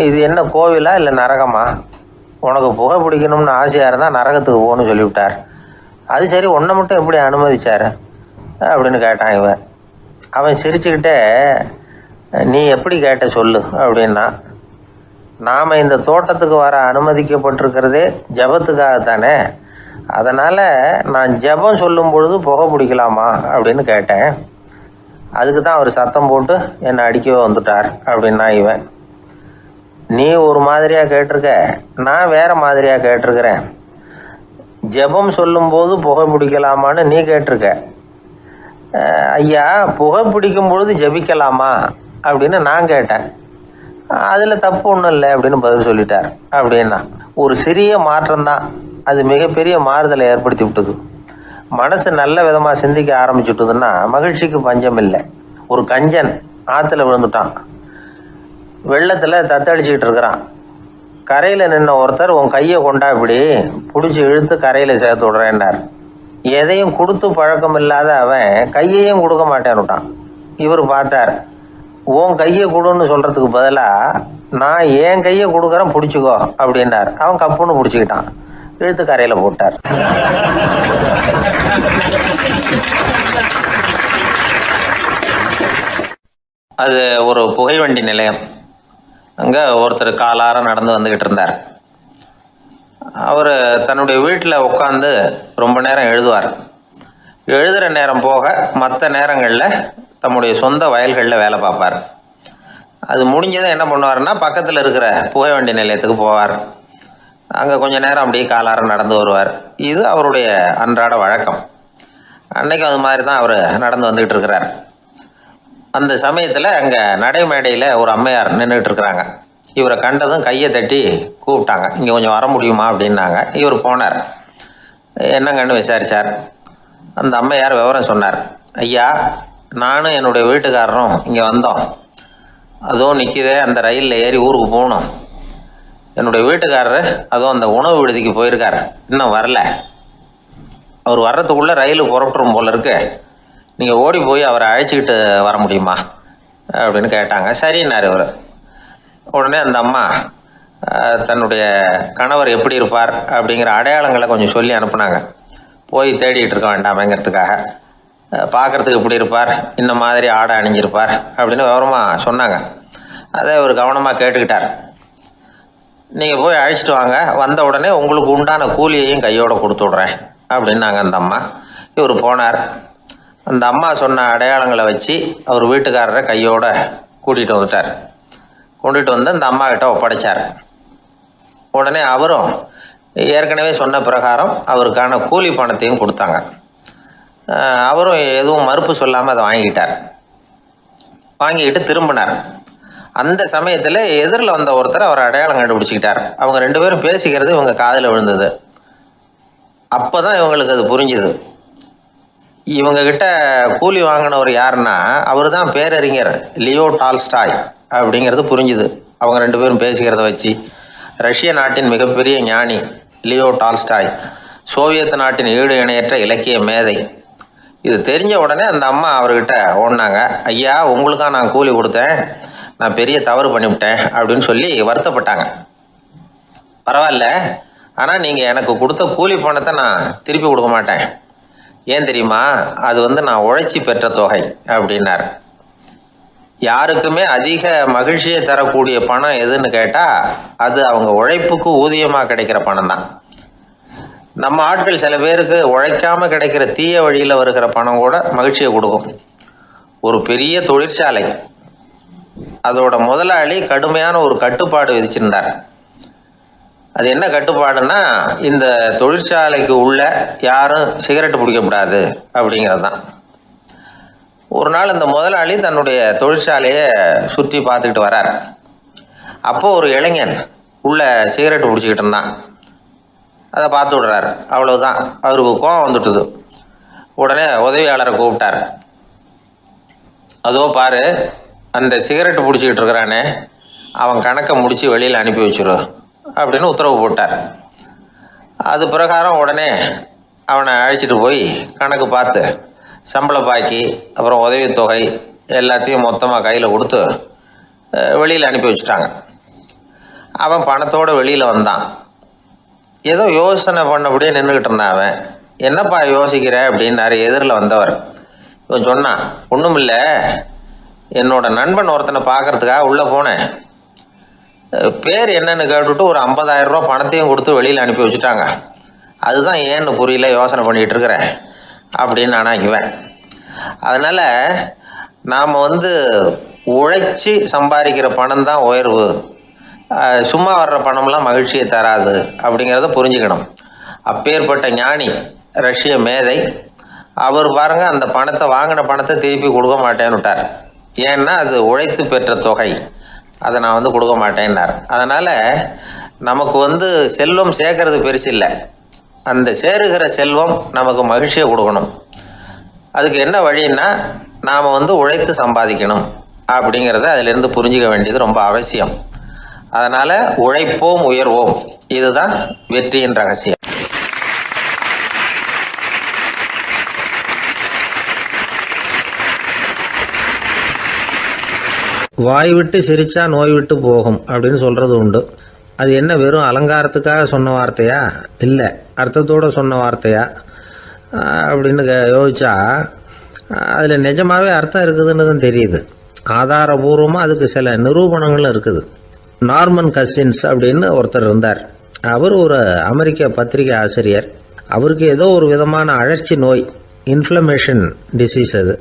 இது என்ன கோவிலா இல்லை நரகமா? உனக்கு புகை பிடிக்கணும்னு ஆசையாக இருந்தால் நரகத்துக்கு போகணும்னு சொல்லிவிட்டார். அது சரி, உன்னை மட்டும் எப்படி அனுமதிச்சார் அப்படின்னு கேட்டான் இவன். அவன் சிரிச்சுக்கிட்டே, நீ எப்படி கேட்ட சொல்லு அப்படின்னா. நாம் இந்த தோட்டத்துக்கு வர அனுமதிக்கப்பட்டிருக்கிறதே ஜபத்துக்காகத்தானே, அதனால் நான் ஜபம் சொல்லும் பொழுது புகை பிடிக்கலாமா அப்படின்னு கேட்டேன். அதுக்கு தான் அவர் சத்தம் போட்டு என்னை அடிக்கவே வந்துட்டார் அப்படின்னா இவன். நீ ஒரு மாதிரியாக கேட்டிருக்க, நான் வேறு மாதிரியாக கேட்டிருக்கிறேன். ஜபம் சொல்லும்போது புகை பிடிக்கலாமான்னு நீ கேட்டிருக்க. ஐயா, புகை பிடிக்கும் பொழுது ஜபிக்கலாமா அப்படின்னு நான் கேட்டேன். அதில் தப்பு ஒன்றும் இல்லை அப்படின்னு பதில் சொல்லிட்டார் அப்படின்னா. ஒரு சிறிய மாற்றம்தான் அது மிகப்பெரிய மாறுதலை ஏற்படுத்தி விட்டது. மனசு நல்ல விதமாக சிந்திக்க ஆரம்பிச்சுட்டுதுன்னா மகிழ்ச்சிக்கு பஞ்சம் இல்லை. ஒரு கஞ்சன் ஆற்றுல விழுந்துட்டான், வெள்ளத்தில் தத்தளிச்சுக்கிட்டு இருக்கிறான். கரையில் நின்ன ஒருத்தர் உன் கையை கொண்டா இப்படி பிடிச்சி இழுத்து கரையில் சேர்த்து விட்றேன்னார். எதையும் கொடுத்து பழக்கம் இல்லாத அவன் கையையும் கொடுக்க மாட்டேன்னுட்டான். இவர் பார்த்தார், உன் கையை கொடுன்னு சொல்கிறதுக்கு பதிலாக நான் என் கையை கொடுக்குறேன் பிடிச்சிக்கோ அப்படின்னார். அவன் கப்புன்னு பிடிச்சிக்கிட்டான், இழுத்து கரையில் போட்டார். அது ஒரு புகைவண்டி நிலையம். அங்கே ஒருத்தர் காலார நடந்து வந்துக்கிட்டு இருந்தார். அவர் தன்னுடைய வீட்டில் உட்காந்து ரொம்ப நேரம் எழுதுவார். எழுதுகிற நேரம் போக மற்ற நேரங்களில் தம்முடைய சொந்த வயல்களில் வேலை பார்ப்பார். அது முடிஞ்சதை என்ன பண்ணுவார்னா பக்கத்தில் இருக்கிற புகைவண்டி நிலையத்துக்கு போவார். அங்கே கொஞ்சம் நேரம் அப்படியே காலார நடந்து வருவார். இது அவருடைய அன்றாட வழக்கம். அன்னைக்கும் அது மாதிரி தான் அவர் நடந்து வந்துக்கிட்டு இருக்கிறார். அந்த சமயத்தில் அங்கே நடைமேடையில் ஒரு அம்மையார் நின்றுட்டு இருக்கிறாங்க. இவரை கண்டதும் கையை தட்டி கூப்பிட்டாங்க, இங்கே கொஞ்சம் வர முடியுமா அப்படின்னாங்க. இவர் போனார். என்னங்கன்னு விசாரித்தார். அந்த அம்மையார் விவரம் சொன்னார். ஐயா, நானும் என்னுடைய வீட்டுக்காரரும் இங்கே வந்தோம். அதுவும் நிற்கிதே, அந்த ரயிலில் ஏறி ஊருக்கு போகணும். என்னுடைய வீட்டுக்காரரு அதுவும் அந்த உணவு விடுதிக்கு போயிருக்கார், இன்னும் வரல. அவர் வர்றதுக்குள்ளே ரயில் புறப்பட்டுரும் போல இருக்கு. நீங்கள் ஓடி போய் அவரை அழைச்சிக்கிட்டு வர முடியுமா அப்படின்னு கேட்டாங்க. சரின்னார் இவர். உடனே அந்த அம்மா தன்னுடைய கணவர் எப்படி இருப்பார் அப்படிங்கிற அடையாளங்களை கொஞ்சம் சொல்லி அனுப்புனாங்க. போய் தேடிட்டு இருக்க வேண்டாமேங்கிறதுக்காக. பார்க்குறதுக்கு எப்படி இருப்பார், இந்த மாதிரி ஆடை அணிஞ்சிருப்பார் அப்படின்னு விவரமாக சொன்னாங்க. அதை இவர் கவனமாக கேட்டுக்கிட்டார். நீங்கள் போய் அழைச்சிட்டு வாங்க, வந்த உடனே உங்களுக்கு உண்டான கூலியையும் கையோடு கொடுத்து விட்றேன் அப்படின்னாங்க அந்த அம்மா. இவர் போனார். அந்த அம்மா சொன்ன அடையாளங்களை வச்சு அவர் வீட்டுக்காரரை கையோட கூட்டிகிட்டு வந்துட்டார். கொண்டுட்டு வந்து அந்த அம்மா கிட்ட ஒப்படைச்சார். உடனே அவரும் ஏற்கனவே சொன்ன பிரகாரம் அவருக்கான கூலி பணத்தையும் கொடுத்தாங்க. அவரும் எதுவும் மறுப்பு சொல்லாமல் அதை வாங்கிக்கிட்டார். வாங்கிக்கிட்டு திரும்பினார். அந்த சமயத்தில் எதிரில் வந்த ஒருத்தர் அவர் அடையாளம் கண்டுபிடிச்சிக்கிட்டார். அவங்க ரெண்டு பேரும் பேசிக்கிறது இவங்க காதில் விழுந்தது. அப்போ தான் இவங்களுக்கு அது புரிஞ்சுது. இவங்ககிட்ட கூலி வாங்கினவர் யாருன்னா அவர் தான் பேரறிஞர் லியோ டால்ஸ்டாய் அப்படிங்கிறது புரிஞ்சுது. அவங்க ரெண்டு பேரும் பேசிக்கிறத வச்சு ரஷ்ய நாட்டின் மிகப்பெரிய ஞானி லியோ டால்ஸ்டாய், சோவியத் நாட்டின் ஈடு இணையற்ற இலக்கிய மேதை. இது தெரிஞ்ச உடனே அந்த அம்மா அவர்கிட்ட ஓடினாங்க. ஐயா, உங்களுக்காக நான் கூலி கொடுத்தேன், நான் பெரிய தவறு பண்ணிவிட்டேன் அப்படின்னு சொல்லி வருத்தப்பட்டாங்க. பரவாயில்ல, ஆனால் நீங்கள் எனக்கு கொடுத்த கூலி பணத்தை நான் திருப்பி கொடுக்க மாட்டேன். ஏன் தெரியுமா, அது நான் உழைச்சி பெற்ற தொகை அப்படின்னார். யாருக்குமே அதிக மகிழ்ச்சியை தரக்கூடிய பணம் எதுன்னு கேட்டால் அது அவங்க உழைப்புக்கு ஊதியமாக கிடைக்கிற பணம் தான். நம்ம ஆட்கள் சில பேருக்கு உழைக்காமல் கிடைக்கிற தீய வழியில் வருகிற பணம் கூட மகிழ்ச்சியை கொடுக்கும். ஒரு பெரிய தொழிற்சாலை, அதோட முதலாளி கடுமையான ஒரு கட்டுப்பாடு விதிச்சிருந்தார். அது என்ன கட்டுப்பாடுன்னா, இந்த தொழிற்சாலைக்கு உள்ள யாரும் சிகரெட்டு பிடிக்கக்கூடாது அப்படிங்கிறது தான். ஒரு நாள் இந்த முதலாளி தன்னுடைய தொழிற்சாலையை சுற்றி பார்த்துக்கிட்டு வரார். அப்போது ஒரு இளைஞன் உள்ள சிகரெட்டு பிடிச்சிக்கிட்டு இருந்தான். அதை பார்த்து விடுறாரு. அவ்வளவுதான், அவருக்கு கோபம் வந்துட்டுது. உடனே உதவியாளரை கூப்பிட்டார். அதோ பாரு, அந்த சிகரெட்டு பிடிச்சிக்கிட்டு இருக்கிறானே, அவன் கணக்கை முடித்து வெளியில் அனுப்பி வச்சிரு அப்படின்னு உத்தரவு போட்டார். அது பிரகாரம் உடனே அவனை அழைச்சிட்டு போய் கணக்கு பார்த்து சம்பள பாக்கி அப்புறம் உதவித்தொகை எல்லாத்தையும் மொத்தமாக கையில் கொடுத்து வெளியில் அனுப்பி வச்சுட்டாங்க. அவன் பணத்தோடு வெளியில் வந்தான். ஏதோ யோசனை பண்ணபடியே நின்றுக்கிட்டு இருந்தான். அவன் என்னப்பா யோசிக்கிற அப்படின்னாரு எதிரில் வந்தவர். இவன் சொன்னான், ஒன்றும் இல்லை, என்னோட நண்பன் ஒருத்தனை பார்க்கறதுக்காக உள்ளே போனேன். பேர் என்னன்னு கேட்டுவிட்டு ஒரு 50,000 ரூபா பணத்தையும் கொடுத்து வெளியில் அனுப்பி வச்சுட்டாங்க. அதுதான் ஏன்னு புரியல, யோசனை பண்ணிகிட்டு இருக்கிறேன் அப்படின்னு நானா இவன். அதனால் நாம் உழைச்சி சம்பாதிக்கிற பணம் தான் உயர்வு, சும்மா வர்ற பணம்லாம் மகிழ்ச்சியை தராது அப்படிங்கிறத புரிஞ்சுக்கணும். அப்பேற்பட்ட ஞானி ரஷ்ய மேதை அவர் பாருங்க, அந்த பணத்தை வாங்கின பணத்தை திருப்பி கொடுக்க மாட்டேன்னு விட்டார். ஏன்னா அது உழைத்து பெற்ற தொகை, அதை நான் கொடுக்க மாட்டேன்னார். அதனால் நமக்கு செல்வம் சேர்க்கறது பெருசு இல்லை, அந்த சேருகிற செல்வம் நமக்கு மகிழ்ச்சியை கொடுக்கணும். அதுக்கு என்ன வழின்னா நாம் உழைத்து சம்பாதிக்கணும் அப்படிங்கிறத அதிலிருந்து புரிஞ்சிக்க வேண்டியது ரொம்ப அவசியம். அதனால உழைப்போம், உயர்வோம். இதுதான் வெற்றியின் ரகசியம். வாய் விட்டு சிரிச்சா நோய் விட்டு போகும் அப்படின்னு சொல்றது உண்டு. அது என்ன வெறும் அலங்காரத்துக்காக சொன்ன வார்த்தையா, இல்லை அர்த்தத்தோடு சொன்ன வார்த்தையா அப்படின்னு யோசிச்சா அதில் நிஜமாவே அர்த்தம் இருக்குதுன்னு தான் தெரியுது. ஆதாரபூர்வமாக அதுக்கு சில நிரூபணங்களும் இருக்குது. நார்மன் கசின்ஸ் அப்படின்னு ஒருத்தர் இருந்தார். அவர் ஒரு அமெரிக்க பத்திரிகை ஆசிரியர். அவருக்கு ஏதோ ஒரு விதமான அழற்சி நோய், இன்ஃப்ளமேஷன் டிசீஸ். அது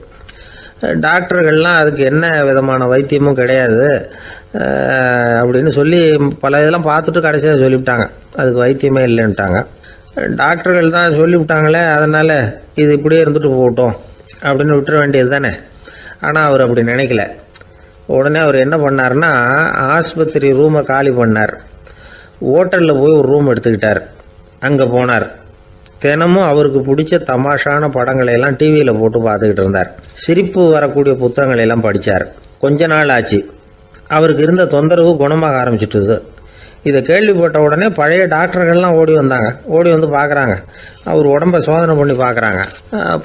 டாக்டர்கள்லாம் அதுக்கு என்ன விதமான வைத்தியமும் கிடையாது அப்படின்னு சொல்லி பல இதெல்லாம் பார்த்துட்டு கடைசியாக சொல்லிவிட்டாங்க அதுக்கு வைத்தியமே இல்லைன்ட்டாங்க. டாக்டர்கள் தான் சொல்லிவிட்டாங்களே, அதனால் இது இப்படியே இருந்துட்டு போகட்டும் அப்படின்னு விட்டுற வேண்டியது தானே. ஆனால் அவர் அப்படி நினைக்கல. உடனே அவர் என்ன பண்ணார்னா, ஆஸ்பத்திரி ரூமை காலி பண்ணார். ஹோட்டலில் போய் ஒரு ரூம் எடுத்துக்கிட்டார். அங்கே போனார். தினமும் அவருக்கு பிடிச்ச தமாஷான படங்களை எல்லாம் டிவியில் போட்டு பார்த்துக்கிட்டு இருந்தார். சிரிப்பு வரக்கூடிய புத்தகங்களை எல்லாம் படித்தார். கொஞ்ச நாள் ஆச்சு, அவருக்கு இருந்த தொந்தரவு குணமாக ஆரம்பிச்சிட்டுது. இதை கேள்விப்பட்ட உடனே பழைய டாக்டர்கள்லாம் ஓடி வந்தாங்க. ஓடி வந்து பார்க்குறாங்க, அவர் உடம்பை சோதனை பண்ணி பார்க்குறாங்க.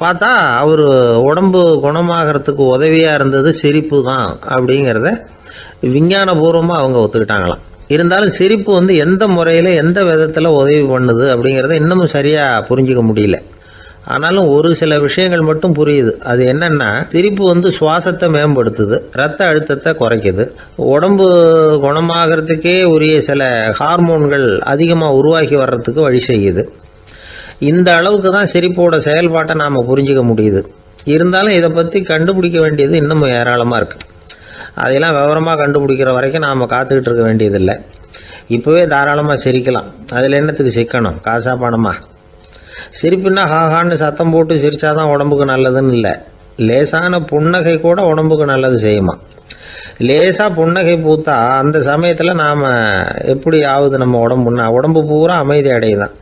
பார்த்தா அவர் உடம்பு குணமாகறதுக்கு உதவியாக இருந்தது சிரிப்பு தான் அப்படிங்கிறத விஞ்ஞானபூர்வமாக அவங்க ஒத்துக்கிட்டாங்களாம். இருந்தாலும் சிரிப்பு வந்து எந்த முறையில் எந்த விதத்தில் உதவி பண்ணுது அப்படிங்கிறத இன்னமும் சரியாக புரிஞ்சிக்க முடியல. ஆனாலும் ஒரு சில விஷயங்கள் மட்டும் புரியுது. அது என்னன்னா, சிரிப்பு வந்து சுவாசத்தை மேம்படுத்துது, ரத்த அழுத்தத்தை குறைக்குது, உடம்பு குணமாகறதுக்கே உரிய சில ஹார்மோன்கள் அதிகமாக உருவாக்கி வர்றதுக்கு வழி செய்யுது. இந்த அளவுக்கு தான் சிரிப்போட செயல்பாட்டை நாம் புரிஞ்சிக்க முடியுது. இருந்தாலும் இதை பற்றி கண்டுபிடிக்க வேண்டியது இன்னமும் ஏராளமாக இருக்குது. அதையெல்லாம் விவரமாக கண்டுபிடிக்கிற வரைக்கும் நாம் காத்துக்கிட்டு இருக்க வேண்டியதில்லை. இப்போவே தாராளமாக சிரிக்கலாம். அதில் என்னத்துக்கு சிக்கணும், காசா பணமா? சிரிப்புன்னா ஹாஹான்னு சத்தம் போட்டு சிரிச்சாதான் உடம்புக்கு நல்லதுன்னு இல்லை. லேசான புன்னகை கூட உடம்புக்கு நல்லது செய்யுமா. லேசாக புன்னகை பூத்தா அந்த சமயத்தில் நாம் எப்படி ஆகுது, நம்ம உடம்பு பூரா அமைதி அடையுதான்.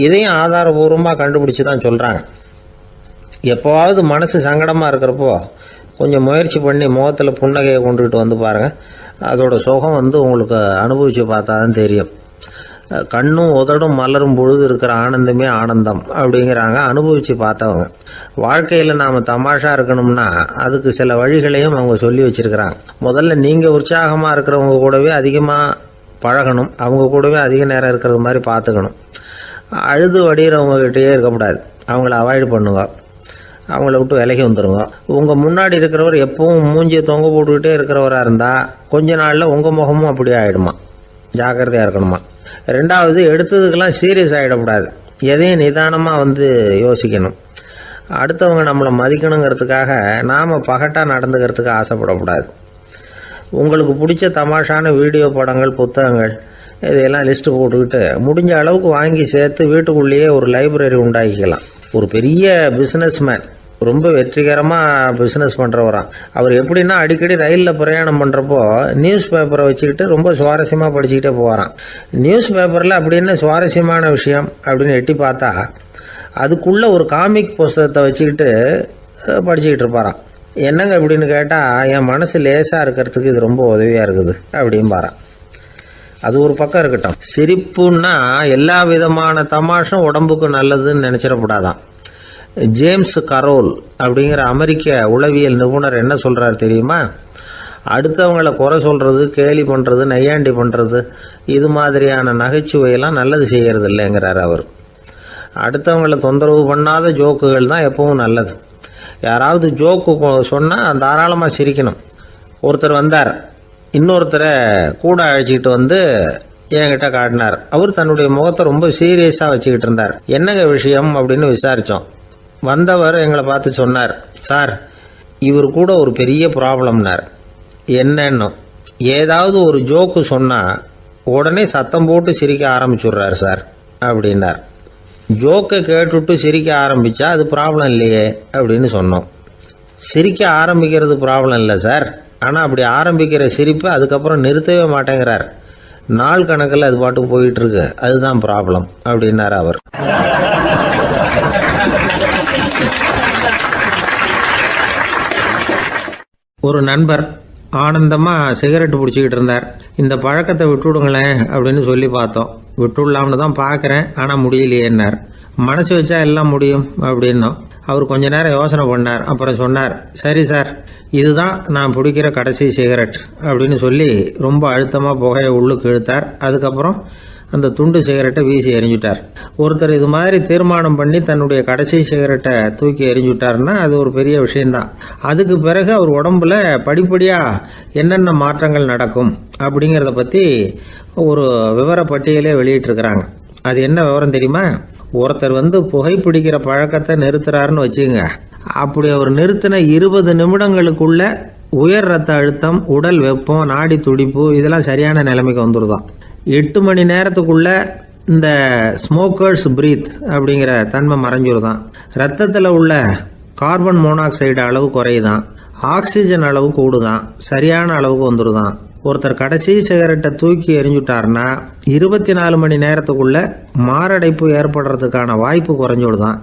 இதையும் ஆதாரபூர்வமாக கண்டுபிடிச்சி தான் சொல்கிறாங்க. எப்போவாவது மனசு சங்கடமாக இருக்கிறப்போ கொஞ்சம் முயற்சி பண்ணி முகத்தில் புன்னகையை கொண்டுகிட்டு வந்து பாருங்கள். அதோட சுகம் வந்து உங்களுக்கு அனுபவித்து பார்த்தா தான் தெரியும். கண்ணும் உதடும் மலரும் பொழுது இருக்கிற ஆனந்தமே ஆனந்தம் அப்படிங்கிறாங்க அனுபவித்து பார்த்தவங்க. வாழ்க்கையில் நாம் தமாஷா இருக்கணும்னா அதுக்கு சில வழிகளையும் அவங்க சொல்லி வச்சிருக்கிறாங்க. முதல்ல நீங்கள் உற்சாகமாக இருக்கிறவங்க கூடவே அதிகமாக பழகணும், அவங்க கூடவே அதிக நேரம் இருக்கிறது மாதிரி பார்த்துக்கணும். அழுது வடிகிறவங்ககிட்டயே இருக்கக்கூடாது, அவங்கள அவாய்டு பண்ணுங்க, அவங்கள விட்டு விலகி வந்துடுங்க. உங்கள் முன்னாடி இருக்கிறவர் எப்பவும் மூஞ்சியை தொங்க போட்டுக்கிட்டே இருக்கிறவராக இருந்தால் கொஞ்ச நாளில் உங்கள் முகமும் அப்படியே ஆகிடுமா. ஜாக்கிரதையாக இருக்கணுமா. ரெண்டாவது, எடுத்ததுக்கெல்லாம் சீரியஸ் ஆகிடக்கூடாது, எதையும் நிதானமாக வந்து யோசிக்கணும். அடுத்தவங்க நம்மளை மதிக்கணுங்கிறதுக்காக நாம் பகட்டாக நடந்துக்கிறதுக்கு ஆசைப்படக்கூடாது. உங்களுக்கு பிடிச்ச தமாஷான வீடியோ படங்கள், புத்தகங்கள் இதையெல்லாம் லிஸ்ட்டு போட்டுக்கிட்டு முடிஞ்ச அளவுக்கு வாங்கி சேர்த்து வீட்டுக்குள்ளேயே ஒரு லைப்ரரி உண்டாக்கிக்கலாம். ஒரு பெரிய பிஸ்னஸ்மேன், ரொம்ப வெற்றிகரமாக பிஸ்னஸ் பண்ணுறவராம். அவர் எப்படின்னா அடிக்கடி ரயிலில் பிரயாணம் பண்ணுறப்போ நியூஸ் பேப்பரை வச்சுக்கிட்டு ரொம்ப சுவாரஸ்யமாக படிச்சுக்கிட்டே போகிறான். நியூஸ் பேப்பரில் அப்படின்னு சுவாரஸ்யமான விஷயம் அப்படின்னு எட்டி பார்த்தா அதுக்குள்ளே ஒரு காமிக் புஸ்தகத்தை வச்சுக்கிட்டு படிச்சுக்கிட்டு இருப்பாரான். என்னங்க அப்படின்னு கேட்டால், என் மனசு லேசாக இருக்கிறதுக்கு இது ரொம்ப உதவியாக இருக்குது அப்படின்னு பாரான். அது ஒரு பக்கம் இருக்கட்டும். சிரிப்புன்னா எல்லா விதமான தமாஷும் உடம்புக்கு நல்லதுன்னு நினச்சிடக்கூடாதான். ஜேம்ஸ் கரோல் அப்படிங்கிற அமெரிக்க உளவியல் நிபுணர் என்ன சொல்கிறார் தெரியுமா? அடுத்தவங்களை குறை சொல்கிறது, கேலி பண்ணுறது, நையாண்டி பண்ணுறது, இது மாதிரியான நகைச்சுவையெல்லாம் நல்லது செய்கிறது இல்லைங்கிறார் அவர். அடுத்தவங்களை தொந்தரவு பண்ணாத ஜோக்குகள் தான் எப்பவும் நல்லது. யாராவது ஜோக்கு சொன்னால் தாராளமாக சிரிக்கணும். ஒருத்தர் வந்தார், இன்னொருத்தரை கூட அழைச்சிக்கிட்டு வந்து என்கிட்ட காட்டினார். அவர் தன்னுடைய முகத்தை ரொம்ப சீரியஸாக வச்சுக்கிட்டு இருந்தார். என்னங்க விஷயம் அப்படின்னு விசாரித்தோம். வந்தவர் எங்களை பார்த்து சொன்னார், சார் இவர் கூட ஒரு பெரிய ப்ராப்ளம்னார். என்னன்னு, ஏதாவது ஒரு ஜோக்கு சொன்னால் உடனே சத்தம் போட்டு சிரிக்க ஆரம்பிச்சுடுறார் சார் அப்படின்னார். ஜோக்கை கேட்டுவிட்டு சிரிக்க ஆரம்பித்தா அது ப்ராப்ளம் இல்லையே அப்படின்னு சொன்னோம். சிரிக்க ஆரம்பிக்கிறது ப்ராப்ளம் இல்லை சார், ஆனால் அப்படி ஆரம்பிக்கிற சிரிப்பை அதுக்கப்புறம் நிறுத்தவே மாட்டேங்கிறார். நாள் கணக்கில் அது பாட்டுக்கு போயிட்டு இருக்கு, அதுதான் ப்ராப்ளம் அப்படின்னார் அவர். ஒரு நண்பர் ஆனந்தமாக சிகரெட் பிடிச்சிக்கிட்டு இருந்தார். இந்த பழக்கத்தை விட்டுவிடுங்களேன் அப்படின்னு சொல்லி பார்த்தோம். விட்டுடலாம்னு தான் பார்க்குறேன், ஆனால் முடியலையேன்னார். மனசு வச்சா எல்லாம் முடியும் அப்படின்னோம். அவர் கொஞ்ச நேரம் யோசனை பண்ணார். அப்புறம் சொன்னார், சரி சார், இதுதான் நான் பிடிக்கிற கடைசி சிகரெட் அப்படின்னு சொல்லி ரொம்ப அழுத்தமாக புகையை உள்ளுக்கு இழுத்தார். அதுக்கப்புறம் அந்த துண்டு சிகரெட்டை வீசி எறிஞ்சுட்டார். ஒருத்தர் இது மாதிரி தீர்மானம் பண்ணி தன்னுடைய கடைசி சிகரெட்டை தூக்கி எறிஞ்சுட்டாருன்னா அது ஒரு பெரிய விஷயம்தான். அதுக்கு பிறகு அவர் உடம்புல படிப்படியாக என்னென்ன மாற்றங்கள் நடக்கும் அப்படிங்கிறத பற்றி ஒரு விவர பட்டியலே வெளியிட்டிருக்கிறாங்க. அது என்ன விவரம் தெரியுமா? ஒருத்தர் புகைப்பிடிக்கிற பழக்கத்தை நிறுத்துறாருன்னு வச்சுங்க. அப்படி அவர் நிறுத்தின 20 நிமிடங்களுக்குள்ள உயர் ரத்த அழுத்தம், உடல் வெப்பம், நாடி துடிப்பு இதெல்லாம் சரியான நிலைமைக்கு வந்துடுதான். 8 மணி நேரத்துக்குள்ள இந்த ஸ்மோக்கர்ஸ் பிரீத் அப்படிங்கிற தன்மை மறைஞ்சிருதான். ரத்தத்தில் உள்ள கார்பன் மோனாக்சைடு அளவு குறையுதான், ஆக்சிஜன் அளவு கூடுதான், சரியான அளவுக்கு வந்துடுதான். ஒருத்தர் கடைசி சிகரெட்டை தூக்கி எறிஞ்சுட்டாருன்னா 24 மணி நேரத்துக்குள்ள மாரடைப்பு ஏற்படுறதுக்கான வாய்ப்பு குறைஞ்சுடுதான்.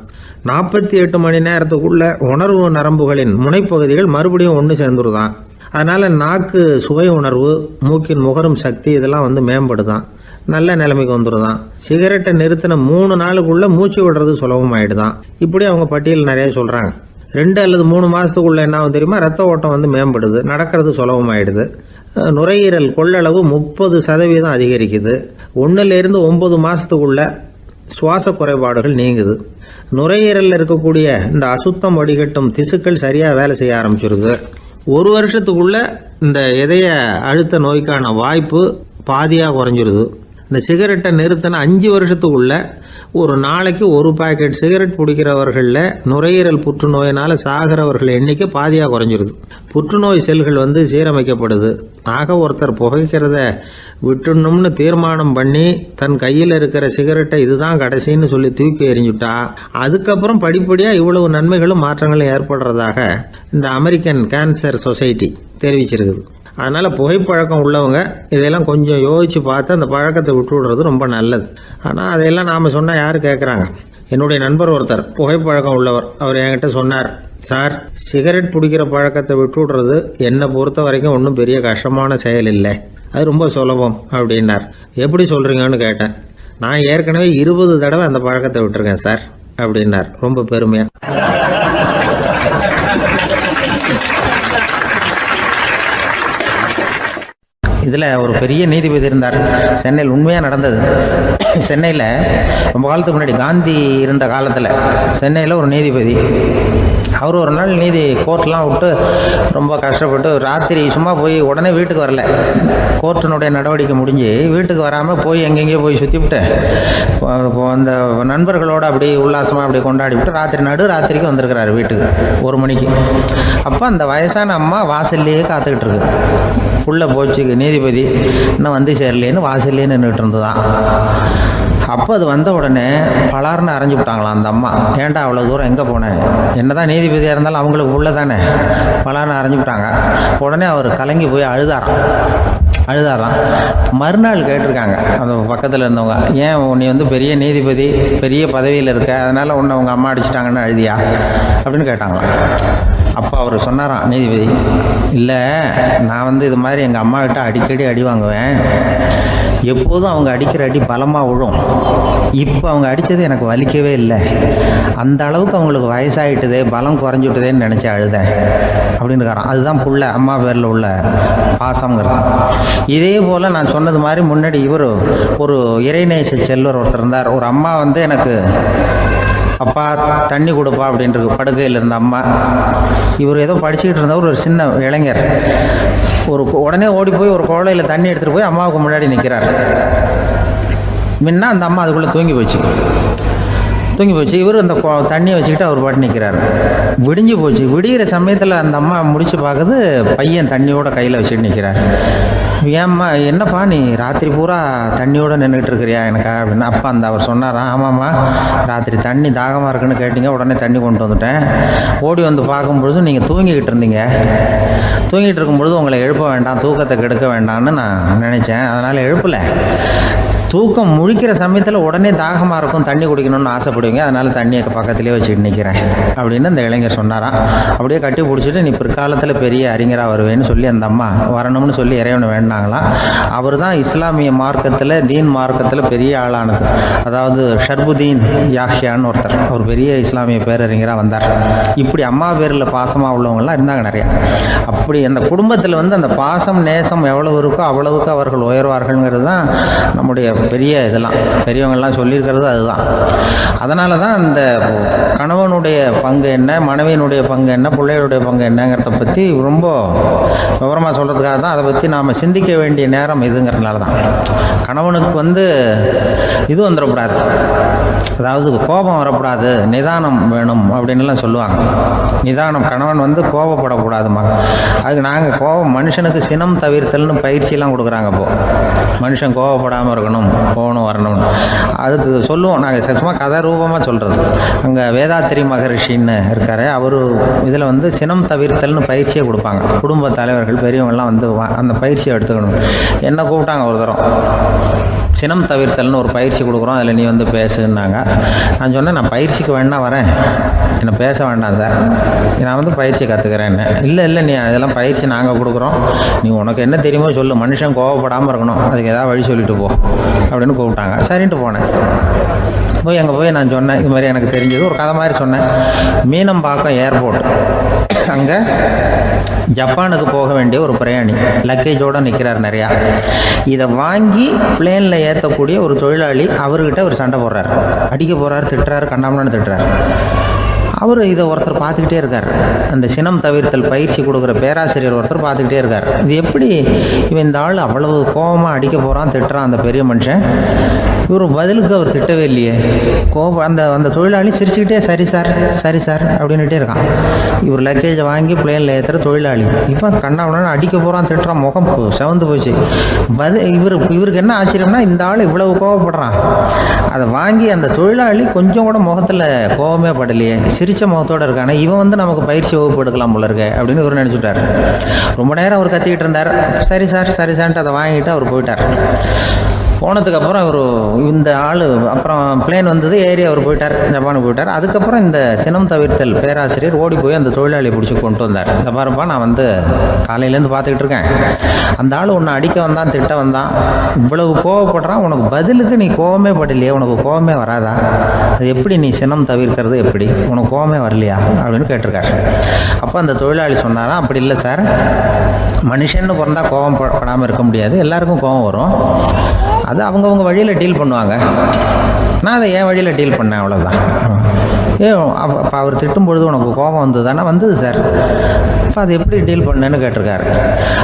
48 மணி நேரத்துக்குள்ள உணர்வு நரம்புகளின் முனைப்பகுதிகள் மறுபடியும் ஒன்று சேர்ந்துருதான். அதனால நாக்கு சுவை உணர்வு, மூக்கின் முகரும் சக்தி இதெல்லாம் மேம்படுதான், நல்ல நிலைமைக்கு வந்துடுதான். சிகரெட்டை நிறுத்தின 3 நாளுக்குள்ள மூச்சு விடுறது சுலபமாயிடுதான். இப்படி அவங்க பட்டியல் நிறைய சொல்றாங்க. 2 அல்லது 3 மாசத்துக்குள்ள என்ன ஆகும் தெரியுமா? ரத்த ஓட்டம் மேம்படுது, நடக்கிறது சுலபமாயிடுது. நுரையீரல் கொள்ளளவு 30% அதிகரிக்குது. 1லிருந்து 9 மாசத்துக்குள்ள சுவாச குறைபாடுகள் நீங்குது. நுரையீரலில் இருக்கக்கூடிய இந்த அசுத்தம் வடிகட்டும் திசுக்கள் சரியா வேலை செய்ய ஆரம்பிச்சிருது. 1 வருஷத்துக்குள்ள இந்த இதய அழுத்த நோய்க்கான வாய்ப்பு பாதியாக குறைஞ்சிருது. இந்த சிகரெட்டை நிறுத்தின 5 வருஷத்துக்குள்ள ஒரு நாளைக்கு 1 பாக்கெட் சிகரெட் பிடிக்கிறவர்களில் நுரையீரல் புற்றுநோயினால் சாகிறவர்கள் எண்ணிக்கை பாதியாக குறைஞ்சிருது. புற்றுநோய் செல்கள் சீரமைக்கப்படுது. ஆக ஒருத்தர் புகைக்கிறத விட்டுணும்னு தீர்மானம் பண்ணி தன் கையில் இருக்கிற சிகரெட்டை இதுதான் கடைசின்னு சொல்லி தூக்கி எறிஞ்சுட்டா அதுக்கப்புறம் படிப்படியாக இவ்வளவு நன்மைகளும் மாற்றங்களும் ஏற்படுறதாக இந்த அமெரிக்கன் கேன்சர் சொசைட்டி தெரிவிச்சிருக்குது. அதனால் புகைப்பழக்கம் உள்ளவங்க இதையெல்லாம் கொஞ்சம் யோசித்து பார்த்து அந்த பழக்கத்தை விட்டு விடுறது ரொம்ப நல்லது. ஆனால் அதையெல்லாம் நாம் சொன்னால் யார் கேட்குறாங்க? என்னுடைய நண்பர் ஒருத்தர் புகைப்பழக்கம் உள்ளவர், அவர் என்கிட்ட சொன்னார், சார், சிகரெட் பிடிக்கிற பழக்கத்தை விட்டு விடுறது என்னை பொறுத்த வரைக்கும் ஒன்றும் பெரிய கஷ்டமான செயல் இல்லை, அது ரொம்ப சுலபம் அப்படின்னார். எப்படி சொல்கிறீங்கன்னு கேட்டேன். நான் ஏற்கனவே 20 தடவை அந்த பழக்கத்தை விட்டுருக்கேன் சார் அப்படின்னார் ரொம்ப பெருமையாக. இதில் ஒரு பெரிய நீதிபதி இருந்தார், சென்னையில். உண்மையாக நடந்தது. சென்னையில் ரொம்ப காலத்துக்கு முன்னாடி காந்தி இருந்த காலத்தில் சென்னையில் ஒரு நீதிபதி, அவர் ஒரு நாள் நீதி கோர்ட்லாம் விட்டு ரொம்ப கஷ்டப்பட்டு ராத்திரி சும்மா போய் உடனே வீட்டுக்கு வரல. கோர்ட்டினுடைய நடவடிக்கை முடிஞ்சு வீட்டுக்கு வராமல் போய் எங்கெங்கேயோ போய் சுற்றிவிட்டு அந்த நண்பர்களோடு அப்படி உல்லாசமாக அப்படி கொண்டாடி விட்டு ராத்திரிக்கு வந்திருக்கிறாரு வீட்டுக்கு 1 மணிக்கு. அப்போ அந்த வயசான அம்மா வாசல்லையே காத்துக்கிட்டு இருக்கு. புள்ள போச்சு, நீதிபதி இன்னும் சேரலேன்னு வாசல்லே நின்றுட்டு இருந்துதான். அப்போ அது வந்த உடனே பலார்னு அரைஞ்சு விட்டாங்களாம் அந்த அம்மா. ஏன்டா அவ்வளோ தூரம் எங்கே போனேன்? என்னதான் நீதிபதியாக இருந்தாலும் அவங்களுக்கு உள்ள தானே. பலார்னு அரைஞ்சு விட்டாங்க. உடனே அவர் கலங்கி போய் அழுதாராம். மறுநாள் கேட்டிருக்காங்க அந்த பக்கத்தில் இருந்தவங்க, ஏன் நீ பெரிய நீதிபதி, பெரிய பதவியில் இருக்க, அதனால் உன்னை உங்கள் அம்மா அடிச்சிட்டாங்கன்னு அழுதியா அப்படின்னு கேட்டாங்களாம். அப்போ அவர் சொன்னாராம் நீதிபதி, இல்லை, நான் இது மாதிரி எங்கள் அம்மாக்கிட்ட அடிக்கடி அடி வாங்குவேன். எப்போதும் அவங்க அடிக்கிற அடி பலமாக விழும். இப்போ அவங்க அடித்தது எனக்கு வலிக்கவே இல்லை. அந்த அளவுக்கு அவங்களுக்கு வயசாகிட்டுதே, பலம் குறைஞ்சுட்டுதேன்னு நினச்சி அழுதேன் அப்படின்னுக்காரான். அதுதான் புள்ள அம்மா பேரில் உள்ள பாசங்கிறது. இதே போல் நான் சொன்னது மாதிரி முன்னாடி இவர் ஒரு இறைநேச செல்வர் ஒருத்தர் இருந்தார். ஒரு அம்மா எனக்கு அப்பா தண்ணி கொடுப்பா அப்படின்ட்டு படுக்கையில் இருந்த அம்மா. இவர் ஏதோ படிச்சுக்கிட்டு இருந்தவர், ஒரு சின்ன இளைஞர். உடனே ஓடி போய் ஒரு குவளையில் தண்ணி எடுத்துகிட்டு போய் அம்மாவுக்கு முன்னாடி நிற்கிறார். முன்ன அந்த அம்மா அதுக்குள்ளே தூங்கி போச்சு. இவர் அந்த தண்ணியை வச்சுக்கிட்டு அவர் பாட்டு நிற்கிறார். விடிஞ்சு போச்சு. விடிகிற சமயத்தில் அந்த அம்மா முடிச்சு பார்க்குது, பையன் தண்ணியோட கையில் வச்சுட்டு நிற்கிறார். ஏம்மா, என்னப்பா நீ ராத்திரி பூரா தண்ணியோடு நின்றுட்டு இருக்கிறியா எனக்கா அப்படின்னு. அப்பா அவர் சொன்னாராம், ஆமாம்மா, ராத்திரி தண்ணி தாகமாக இருக்குன்னு கேட்டீங்க, உடனே தண்ணி கொண்டு வந்துட்டேன். ஓடி வந்து பார்க்கும்பொழுது நீங்கள் தூங்கிக்கிட்டு இருந்தீங்க. தூங்கிட்டு இருக்கும்பொழுது உங்களை எழுப்ப வேண்டாம், தூக்கத்தை கெடுக்க வேண்டாம்னு நான் நினச்சேன், அதனால் எழுப்பலை. தூக்கம் முழிக்கிற சமயத்தில் உடனே தாகமாக இருக்கும், தண்ணி குடிக்கணும்னு ஆசைப்படுவீங்க, அதனால் தண்ணியை பக்கத்துலேயே வச்சுட்டு நிற்கிறேன் அப்படின்னு அந்த இளைஞர் சொன்னாராம். அப்படியே கட்டி பிடிச்சிட்டு நீ பிற்காலத்தில் பெரிய அறிஞராக வருவேன்னு சொல்லி அந்த அம்மா வரணும்னு சொல்லி இறைவனை வேண்டாங்களாம். அவர் தான் இஸ்லாமிய மார்க்கத்தில், தீன் மார்க்கத்தில் பெரிய ஆளானது. அதாவது ஷர்புதீன் யாஹ்யான்னு ஒருத்தர், ஒரு பெரிய இஸ்லாமிய பேரறிஞராக வந்தார். இப்படி அம்மா பேரில் பாசமாக உள்ளவங்கள்லாம் இருந்தாங்க நிறையா. அப்படி அந்த குடும்பத்தில் வந்து அந்த பாசம் நேசம் எவ்வளவு இருக்கோ அவ்வளவுக்கு அவர்கள் உயர்வார்கள்ங்கிறது தான் நம்முடைய பெரிய இதெல்லாம் பெரியவங்கள்லாம் சொல்லியிருக்கிறது அதுதான். அதனால தான் அந்த கணவனுடைய பங்கு என்ன, மனைவியினுடைய பங்கு என்ன, பிள்ளைகளுடைய பங்கு என்னங்கிறத பற்றி ரொம்ப விவரமாக சொல்கிறதுக்காக தான் அதை பற்றி நாம் சிந்திக்க வேண்டிய நேரம் இதுங்கிறதுனால தான். கணவனுக்கு வந்து இது வந்துடக்கூடாது, அதாவது கோபம் வரக்கூடாது, நிதானம் வேணும் அப்படின்லாம் சொல்லுவாங்க. நிதானம், கணவன் வந்து கோபப்படக்கூடாதுமா. அதுக்கு நாங்கள் மனுஷனுக்கு சினம் தவிர்த்தல்னு பயிற்சியெல்லாம் கொடுக்குறாங்க. இப்போது மனுஷன் கோபப்படாமல் இருக்கணும், போகணும் வரணும்னு அதுக்கு சொல்லுவோம் நாங்கள். சும்மா கதை ரூபமாக சொல்கிறது. அங்கே வேதாத்திரி மகரிஷின்னு இருக்கார், அவர் இதில் வந்து சினம் தவிர்த்தல்னு பயிற்சியை கொடுப்பாங்க. குடும்ப தலைவர்கள் பெரியவங்கள்லாம் வந்து அந்த பயிற்சியை எடுத்துக்கணும். என்ன கூப்பிட்டாங்க ஒரு தரம், சினம் தவிர்த்தல்னு ஒரு பயிற்சி கொடுக்குறோம், அதில் நீ வந்து பேசுன்னாங்க. நான் சொன்னேன், நான் பயிற்சிக்கு வேணா வரேன், என்னை பேச வேண்டாம் சார், நான் வந்து பயிற்சி கற்றுக்கிறேன்னு. இல்லை நீ அதெல்லாம் பயிற்சி நாங்கள் கொடுக்குறோம், நீ உனக்கு என்ன தெரியுமோ சொல்லு, மனுஷன் கோவப்படாமல் இருக்கணும், அதுக்கு ஏதாவது வழி சொல்லிட்டு போ அப்படின்னு கூப்பிட்டாங்க. சரின்ட்டு போனேன். போய் அங்கே போய் நான் சொன்னேன், இது மாதிரி எனக்கு தெரிஞ்சது ஒரு கதை மாதிரி சொன்னேன். மீனம்பாக்கம் ஏர்போர்ட், அங்கே ஜப்பானுக்கு போக வேண்டிய ஒரு பிரயாணி லக்கேஜோடு நிற்கிறார் நிறையா. இதை வாங்கி பிளேனில் ஏற்றக்கூடிய ஒரு தொழிலாளி அவர்கிட்ட ஒரு சண்டை போடுறார், அடிக்க போகிறார், திட்டுறாரு, கண்டாமலான்னு திட்டுறாரு. அவர் இதை ஒருத்தர் பார்த்துக்கிட்டே இருக்கார். அந்த சினம் தவிர்த்தல் பயிற்சி கொடுக்குற பேராசிரியர் ஒருத்தர் பார்த்துக்கிட்டே இருக்கார். இது எப்படி இவன் இந்த ஆள் அவ்வளவு கோபமாக அடிக்க போகிறான், திட்டுறான் அந்த பெரிய மனுஷன், இவர் பதிலுக்கு அவர் திட்டவே இல்லையே. அந்த தொழிலாளி சிரிச்சுக்கிட்டே சரி சார் அப்படின்னுட்டே இருக்கான். இவர் லக்கேஜை வாங்கி பிளேனில் ஏற்றுற தொழிலாளி இப்போ கண்ணாவனா அடிக்க போகிறான், திட்டுறான், முகம் செவந்து போச்சு. இவருக்கு என்ன ஆச்சரியம்னா, இந்த ஆள் இவ்வளவு கோவப்படுறான், அதை வாங்கி அந்த தொழிலாளி கொஞ்சம் கூட முகத்தில் கோபமே படலையே, சிரிச்ச முகத்தோடு இருக்கானே, இவன் வந்து நமக்கு பயிற்சி வகுப்பு எடுக்கலாம் போல இருக்கு அப்படின்னு இவர் நினச்சிட்டார். ரொம்ப நேரம் அவர் கத்திக்கிட்டு இருந்தார். சரி சார்ன்ட்டு அதை வாங்கிட்டு அவர் போயிட்டார். போனதுக்கப்புறம் அவர் இந்த ஆள் அப்புறம் பிளேன் வந்தது, ஏறி அவர் போயிட்டார், ஜப்பானுக்கு போயிட்டார். அதுக்கப்புறம் இந்த சினம் தவிர்த்தல் பேராசிரியர் ஓடி போய் அந்த தொழிலாளியை பிடிச்சி கொண்டு வந்தார். இந்த பாருப்பா, நான் வந்து காலையிலேருந்து பார்த்துக்கிட்டு இருக்கேன், அந்த ஆள் உன்னை அடிக்க வந்தான், திட்ட வந்தான், இவ்வளவு கோவப்படுறான், உனக்கு பதிலுக்கு நீ கோவமே படலையே, உனக்கு கோவமே வராதா, அது எப்படி நீ சினம் தவிர்க்கிறது, எப்படி உனக்கு கோவமே வரலையா அப்படின்னு கேட்டிருக்காரு. அப்போ அந்த தொழிலாளி சொன்னாராம், அப்படி இல்லை சார், மனுஷன்னு பிறந்தால் கோபம் படாமல் இருக்க முடியாது, எல்லாருக்கும் கோபம் வரும், அது அவங்கவுங்க வழியில் டீல் பண்ணுவாங்க, நான் அதை என் வழியில் டீல் பண்ணேன், அவ்வளோதான். அப்போ அவர் திட்டும் பொழுது உனக்கு கோபம் வந்தது தானே? வந்தது சார். அப்போ அது எப்படி டீல் பண்ணேன்னு கேட்டிருக்காரு.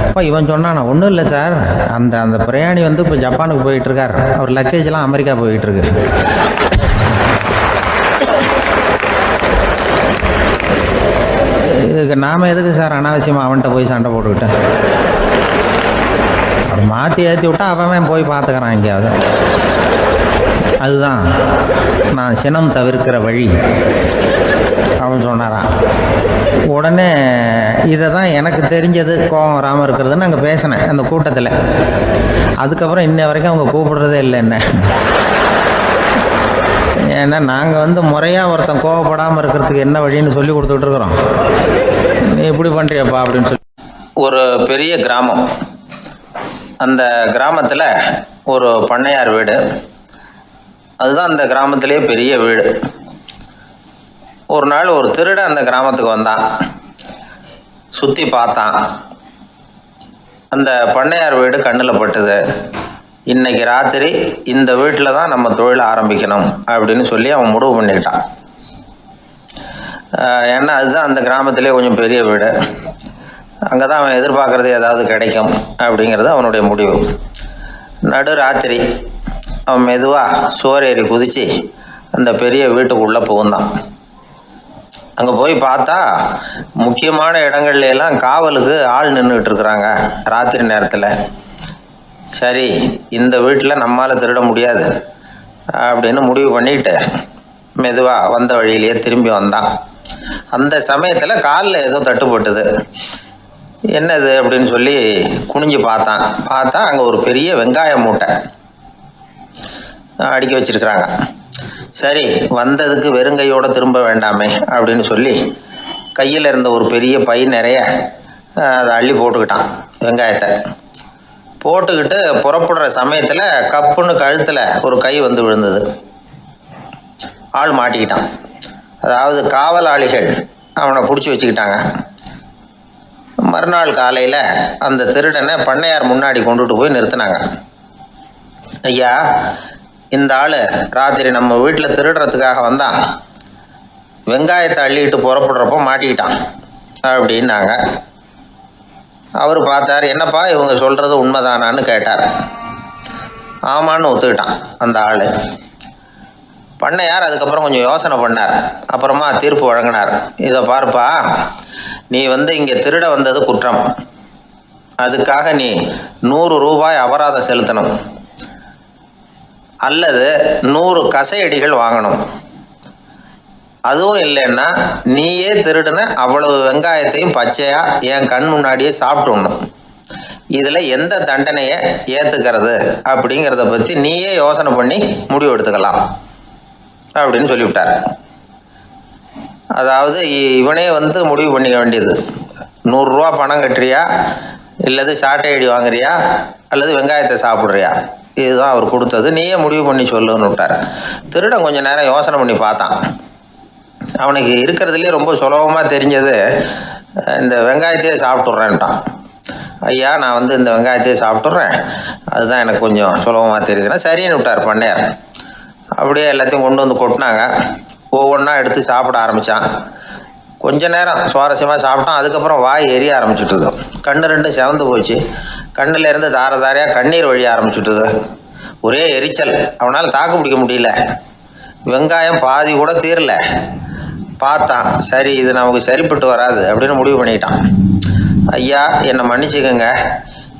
அப்போ இவன் சொன்னான், நான் ஒன்றும் இல்லை சார், அந்த பிரயாணி வந்து இப்போ ஜப்பானுக்கு போயிட்டுருக்கார், அவர் லக்கேஜெலாம் அமெரிக்கா போயிட்டுருக்கு, இதுக்கு நாம் எதுக்கு சார் அனாவசியமாக அவன்கிட்ட போய் சண்டை போட்டுக்கிட்டேன், அப்படி மாற்றி ஏற்றி விட்டா அவன் போய் பார்த்துக்கிறான் எங்கேயாவது. அதுதான் நான் சினம் தவிர்க்கிற வழி அப்படின்னு சொன்னாரான். உடனே இதை தான் எனக்கு தெரிஞ்சது கோபம் வராமல் இருக்கிறதுன்னு அங்கே பேசினேன் அந்த கூட்டத்தில். அதுக்கப்புறம் இன்ன வரைக்கும் அவங்க கூப்பிடுறதே இல்லை என்ன. ஏன்னா நாங்கள் வந்து முறையாக ஒருத்தன் கோவப்படாமல் இருக்கிறதுக்கு என்ன வழின்னு சொல்லி கொடுத்துட்ருக்குறோம், நீ இப்படி பண்ணுறியப்பா அப்படின்னு சொல்லி. ஒரு பெரிய கிராமம், அந்த கிராமத்தில் ஒரு பண்ணையார் வீடு, அதுதான் அந்த கிராமத்திலேயே பெரிய வீடு. ஒரு நாள் ஒரு திருடன் அந்த கிராமத்துக்கு வந்தான், சுற்றி பார்த்தான், அந்த பண்ணையார் வீடு கண்ணில் பட்டுது. இன்னைக்கு ராத்திரி இந்த வீட்டில் தான் நம்ம தொழிலை ஆரம்பிக்கணும் அப்படின்னு சொல்லி அவன் முடிவு பண்ணிக்கிட்டான். ஏன்னா அதுதான் அந்த கிராமத்திலே கொஞ்சம் பெரிய வீடு, அங்கே தான் அவன் எதிர்பார்க்குறது ஏதாவது கிடைக்கும் அப்படிங்கிறது அவனுடைய முடிவு. நடு ராத்திரி அவன் மெதுவாக சுவர் ஏறி குதித்து அந்த பெரிய வீட்டுக்குள்ளே புகுந்தான். அங்கே போய் பார்த்தா முக்கியமான இடங்கள்ல எல்லாம் காவலுக்கு ஆள் நின்றுக்கிட்டு இருக்கிறாங்க ராத்திரி நேரத்தில். சரி, இந்த வீட்டில் நம்மால் திருட முடியாது அப்படின்னு முடிவு பண்ணிட்டு மெதுவாக வந்த வழியிலேயே திரும்பி வந்தான். அந்த சமயத்தில் காலில் ஏதோ தட்டுப்பட்டுது. என்னது அப்படின்னு சொல்லி குனிஞ்சு பார்த்தா அங்கே ஒரு பெரிய வெங்காய மூட்டை. அடுக்கி வச்சிருக்கிறாங்க. சரி, வந்ததுக்கு வெறுங்கையோடு திரும்ப வேண்டாமே அப்படின்னு சொல்லி கையில் இருந்த ஒரு பெரிய பை நிறைய அதை அள்ளி போட்டுக்கிட்டான். வெங்காயத்தை போட்டுக்கிட்டு புறப்படுற சமயத்தில் கப்புன்னு கழுத்தில் ஒரு கை வந்து விழுந்தது. ஆள் மாட்டிக்கிட்டான். அதாவது காவலாளிகள் அவனை பிடிச்சி வச்சுக்கிட்டாங்க. மறுநாள் காலையில் அந்த திருடனை பண்ணையார் முன்னாடி கொண்டுட்டு போய் நிறுத்தினாங்க. ஐயா, இந்த ஆள் ராத்திரி நம்ம வீட்டில் திருடுறதுக்காக வந்தான், வெங்காயத்தை அள்ளிட்டு புறப்படுறப்போ மாட்டிக்கிட்டான் அப்படின்னாங்க. அவர் பார்த்தார். என்னப்பா இவங்க சொல்கிறது உண்மைதானான்னு கேட்டார். ஆமான்னு ஒத்துக்கிட்டான் அந்த ஆள். பண்ணையார் அதுக்கப்புறம் கொஞ்சம் யோசனை பண்ணார். அப்புறமா தீர்ப்பு வழங்கினார். இதை பார்ப்பா, நீ இங்கே திருட வந்தது குற்றம். அதுக்காக நீ 100 ரூபாய் அபராதம் செலுத்தணும், அல்லது 100 கசையடிகள் வாங்கணும். அதுவும் இல்லைன்னா நீயே திருடுன அவ்வளவு வெங்காயத்தையும் பச்சையா என் கண் முன்னாடியே சாப்பிட்டுணும். இதில் எந்த தண்டனையை ஏற்றுக்கிறது அப்படிங்கிறத பற்றி நீயே யோசனை பண்ணி முடிவு எடுத்துக்கலாம் அப்படின்னு சொல்லிவிட்டார். அதாவது இவனே முடிவு பண்ணிக்க வேண்டியது. 100 ரூபா பணம் கட்டுறியா, இல்லது சாட்டை அடி வாங்குறியா, அல்லது வெங்காயத்தை சாப்பிட்றியா, இதுதான் அவர் கொடுத்தது, நீயே முடிவு பண்ணி சொல்லுன்னு விட்டார். திருடன் கொஞ்சம் நேரம் யோசனை பண்ணி பார்த்தான். அவனுக்கு இருக்கிறதுலே ரொம்ப சுலபமாக தெரிஞ்சது இந்த வெங்காயத்தையே சாப்பிட்டுட்றேன்ட்டான். ஐயா, நான் இந்த வெங்காயத்தையே சாப்பிட்டுட்றேன், அதுதான் எனக்கு கொஞ்சம் சுலபமாக தெரியுதுன்னா சரின்னு விட்டார் பண்ணையார். அப்படியே எல்லாத்தையும் கொண்டு வந்து கொட்டினாங்க. ஒவ்வொன்றா எடுத்து சாப்பிட ஆரம்பித்தான். கொஞ்ச நேரம் சுவாரஸ்யமாக சாப்பிட்டான். அதுக்கப்புறம் வாய் எரிய ஆரம்பிச்சுட்டுது. கண்ணு 2 செவந்து போச்சு. கண்ணில் இருந்து தார தாரையாக கண்ணீர் வழிய ஆரம்பிச்சுட்டுது. ஒரே எரிச்சல். அவனால் தாக்கு பிடிக்க முடியல. வெங்காயம் பாதி கூட தீரல. பார்த்தான், சரி இது நமக்கு சரிப்பட்டு வராது அப்படின்னு முடிவு பண்ணிட்டான். ஐயா, என்னை மன்னிச்சுக்கோங்க,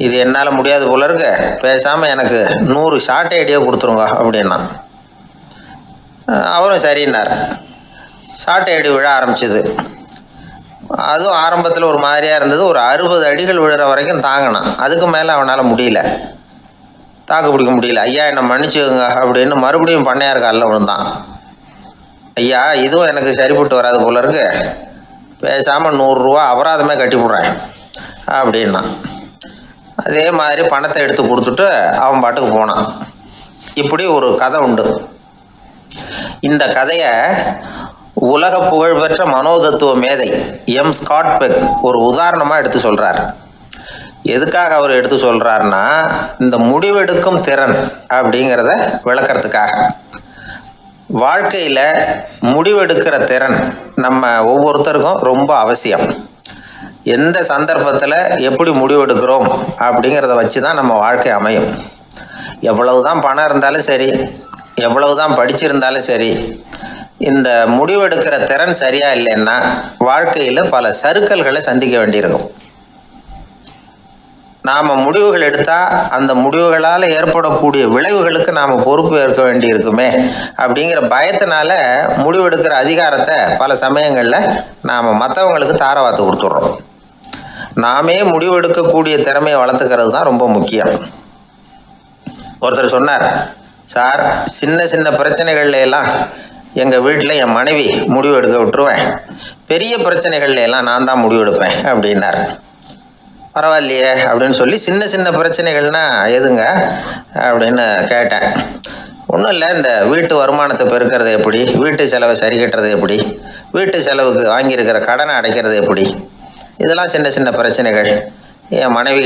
இது என்னால் முடியாது போல இருக்கு, பேசாமல் எனக்கு 100 சாட்டை அடியே கொடுத்துருங்க அப்படின்னா. அவரும் சரின்னார். சாட்டை அடி விழ ஆரம்பிச்சுது. அதுவும் ஆரம்பத்தில் ஒரு மாதிரியாக இருந்தது. ஒரு 60 அடிகள் விழுற வரைக்கும் தாங்கினான். அதுக்கு மேலே அவனால் முடியல, தாக்கு பிடிக்க முடியல. ஐயா, என்னை மன்னிச்சுக்கோங்க அப்படின்னு மறுபடியும் பண்ணையார் காலில் விழுந்தான். ஐயா, இதுவும் எனக்கு சரிப்பட்டு வராது போல இருக்கு, பேசாமல் 100 ரூபா அபராதமே கட்டிவிடுறேன் அப்படின்னா. அதே மாதிரி பணத்தை எடுத்து கொடுத்துட்டு அவன் பாட்டுக்கு போனான். இப்படி ஒரு கதை உண்டு. இந்த கதையை உலக புகழ்பெற்ற மனோதத்துவ மேதை எம் ஸ்காட் பெக் ஒரு உதாரணமாக எடுத்து சொல்கிறார். எதுக்காக அவர் எடுத்து சொல்கிறாருன்னா, இந்த முடிவெடுக்கும் திறன் அப்படிங்கிறத விளக்கறதுக்காக. வாழ்க்கையில் முடிவெடுக்கிற திறன் நம்ம ஒவ்வொருத்தருக்கும் ரொம்ப அவசியம். எந்த சந்தர்ப்பத்தில் எப்படி முடிவெடுக்கிறோம் அப்படிங்கிறத வச்சு தான் நம்ம வாழ்க்கை அமையும். எவ்வளவுதான் பணம் இருந்தாலும் சரி, எவ்வளவுதான் படிச்சிருந்தாலும் சரி, இந்த முடிவெடுக்கிற திறன் சரியா இல்லைன்னா வாழ்க்கையில் பல சறுக்கல்களை சந்திக்க வேண்டியிருக்கும். நாம் முடிவுகள் எடுத்தால் அந்த முடிவுகளால் ஏற்படக்கூடிய விளைவுகளுக்கு நாம் பொறுப்பு ஏற்க வேண்டியிருக்குமே அப்படிங்கிற பயத்தினால முடிவெடுக்கிற அதிகாரத்தை பல சமயங்களில் நாம் மற்றவங்களுக்கு தாரவாத்து கொடுத்துட்றோம். நாமே முடிவெடுக்கக்கூடிய திறமையை வளர்த்துக்கிறது தான் ரொம்ப முக்கியம். ஒருத்தர் சொன்னார், சார், சின்ன சின்ன பிரச்சனைகள்ல எல்லாம் எங்கள் வீட்டில் என் மனைவி முடிவு எடுக்க விட்டுருவேன், பெரிய பிரச்சனைகள்ல எல்லாம் நான் தான் முடிவு எடுப்பேன் அப்படின்னார். பரவாயில்லையே அப்படின்னு சொல்லி, சின்ன சின்ன பிரச்சனைகள்னா எதுங்க அப்படின்னு கேட்டேன். ஒன்றும் இல்லை, இந்த வீட்டு வருமானத்தை பெருக்கிறது எப்படி, வீட்டு செலவை சரி கட்டுறது எப்படி, வீட்டு செலவுக்கு வாங்கியிருக்கிற கடனை அடைக்கிறது எப்படி, இதெல்லாம் சின்ன சின்ன பிரச்சனைகள். என் மனைவி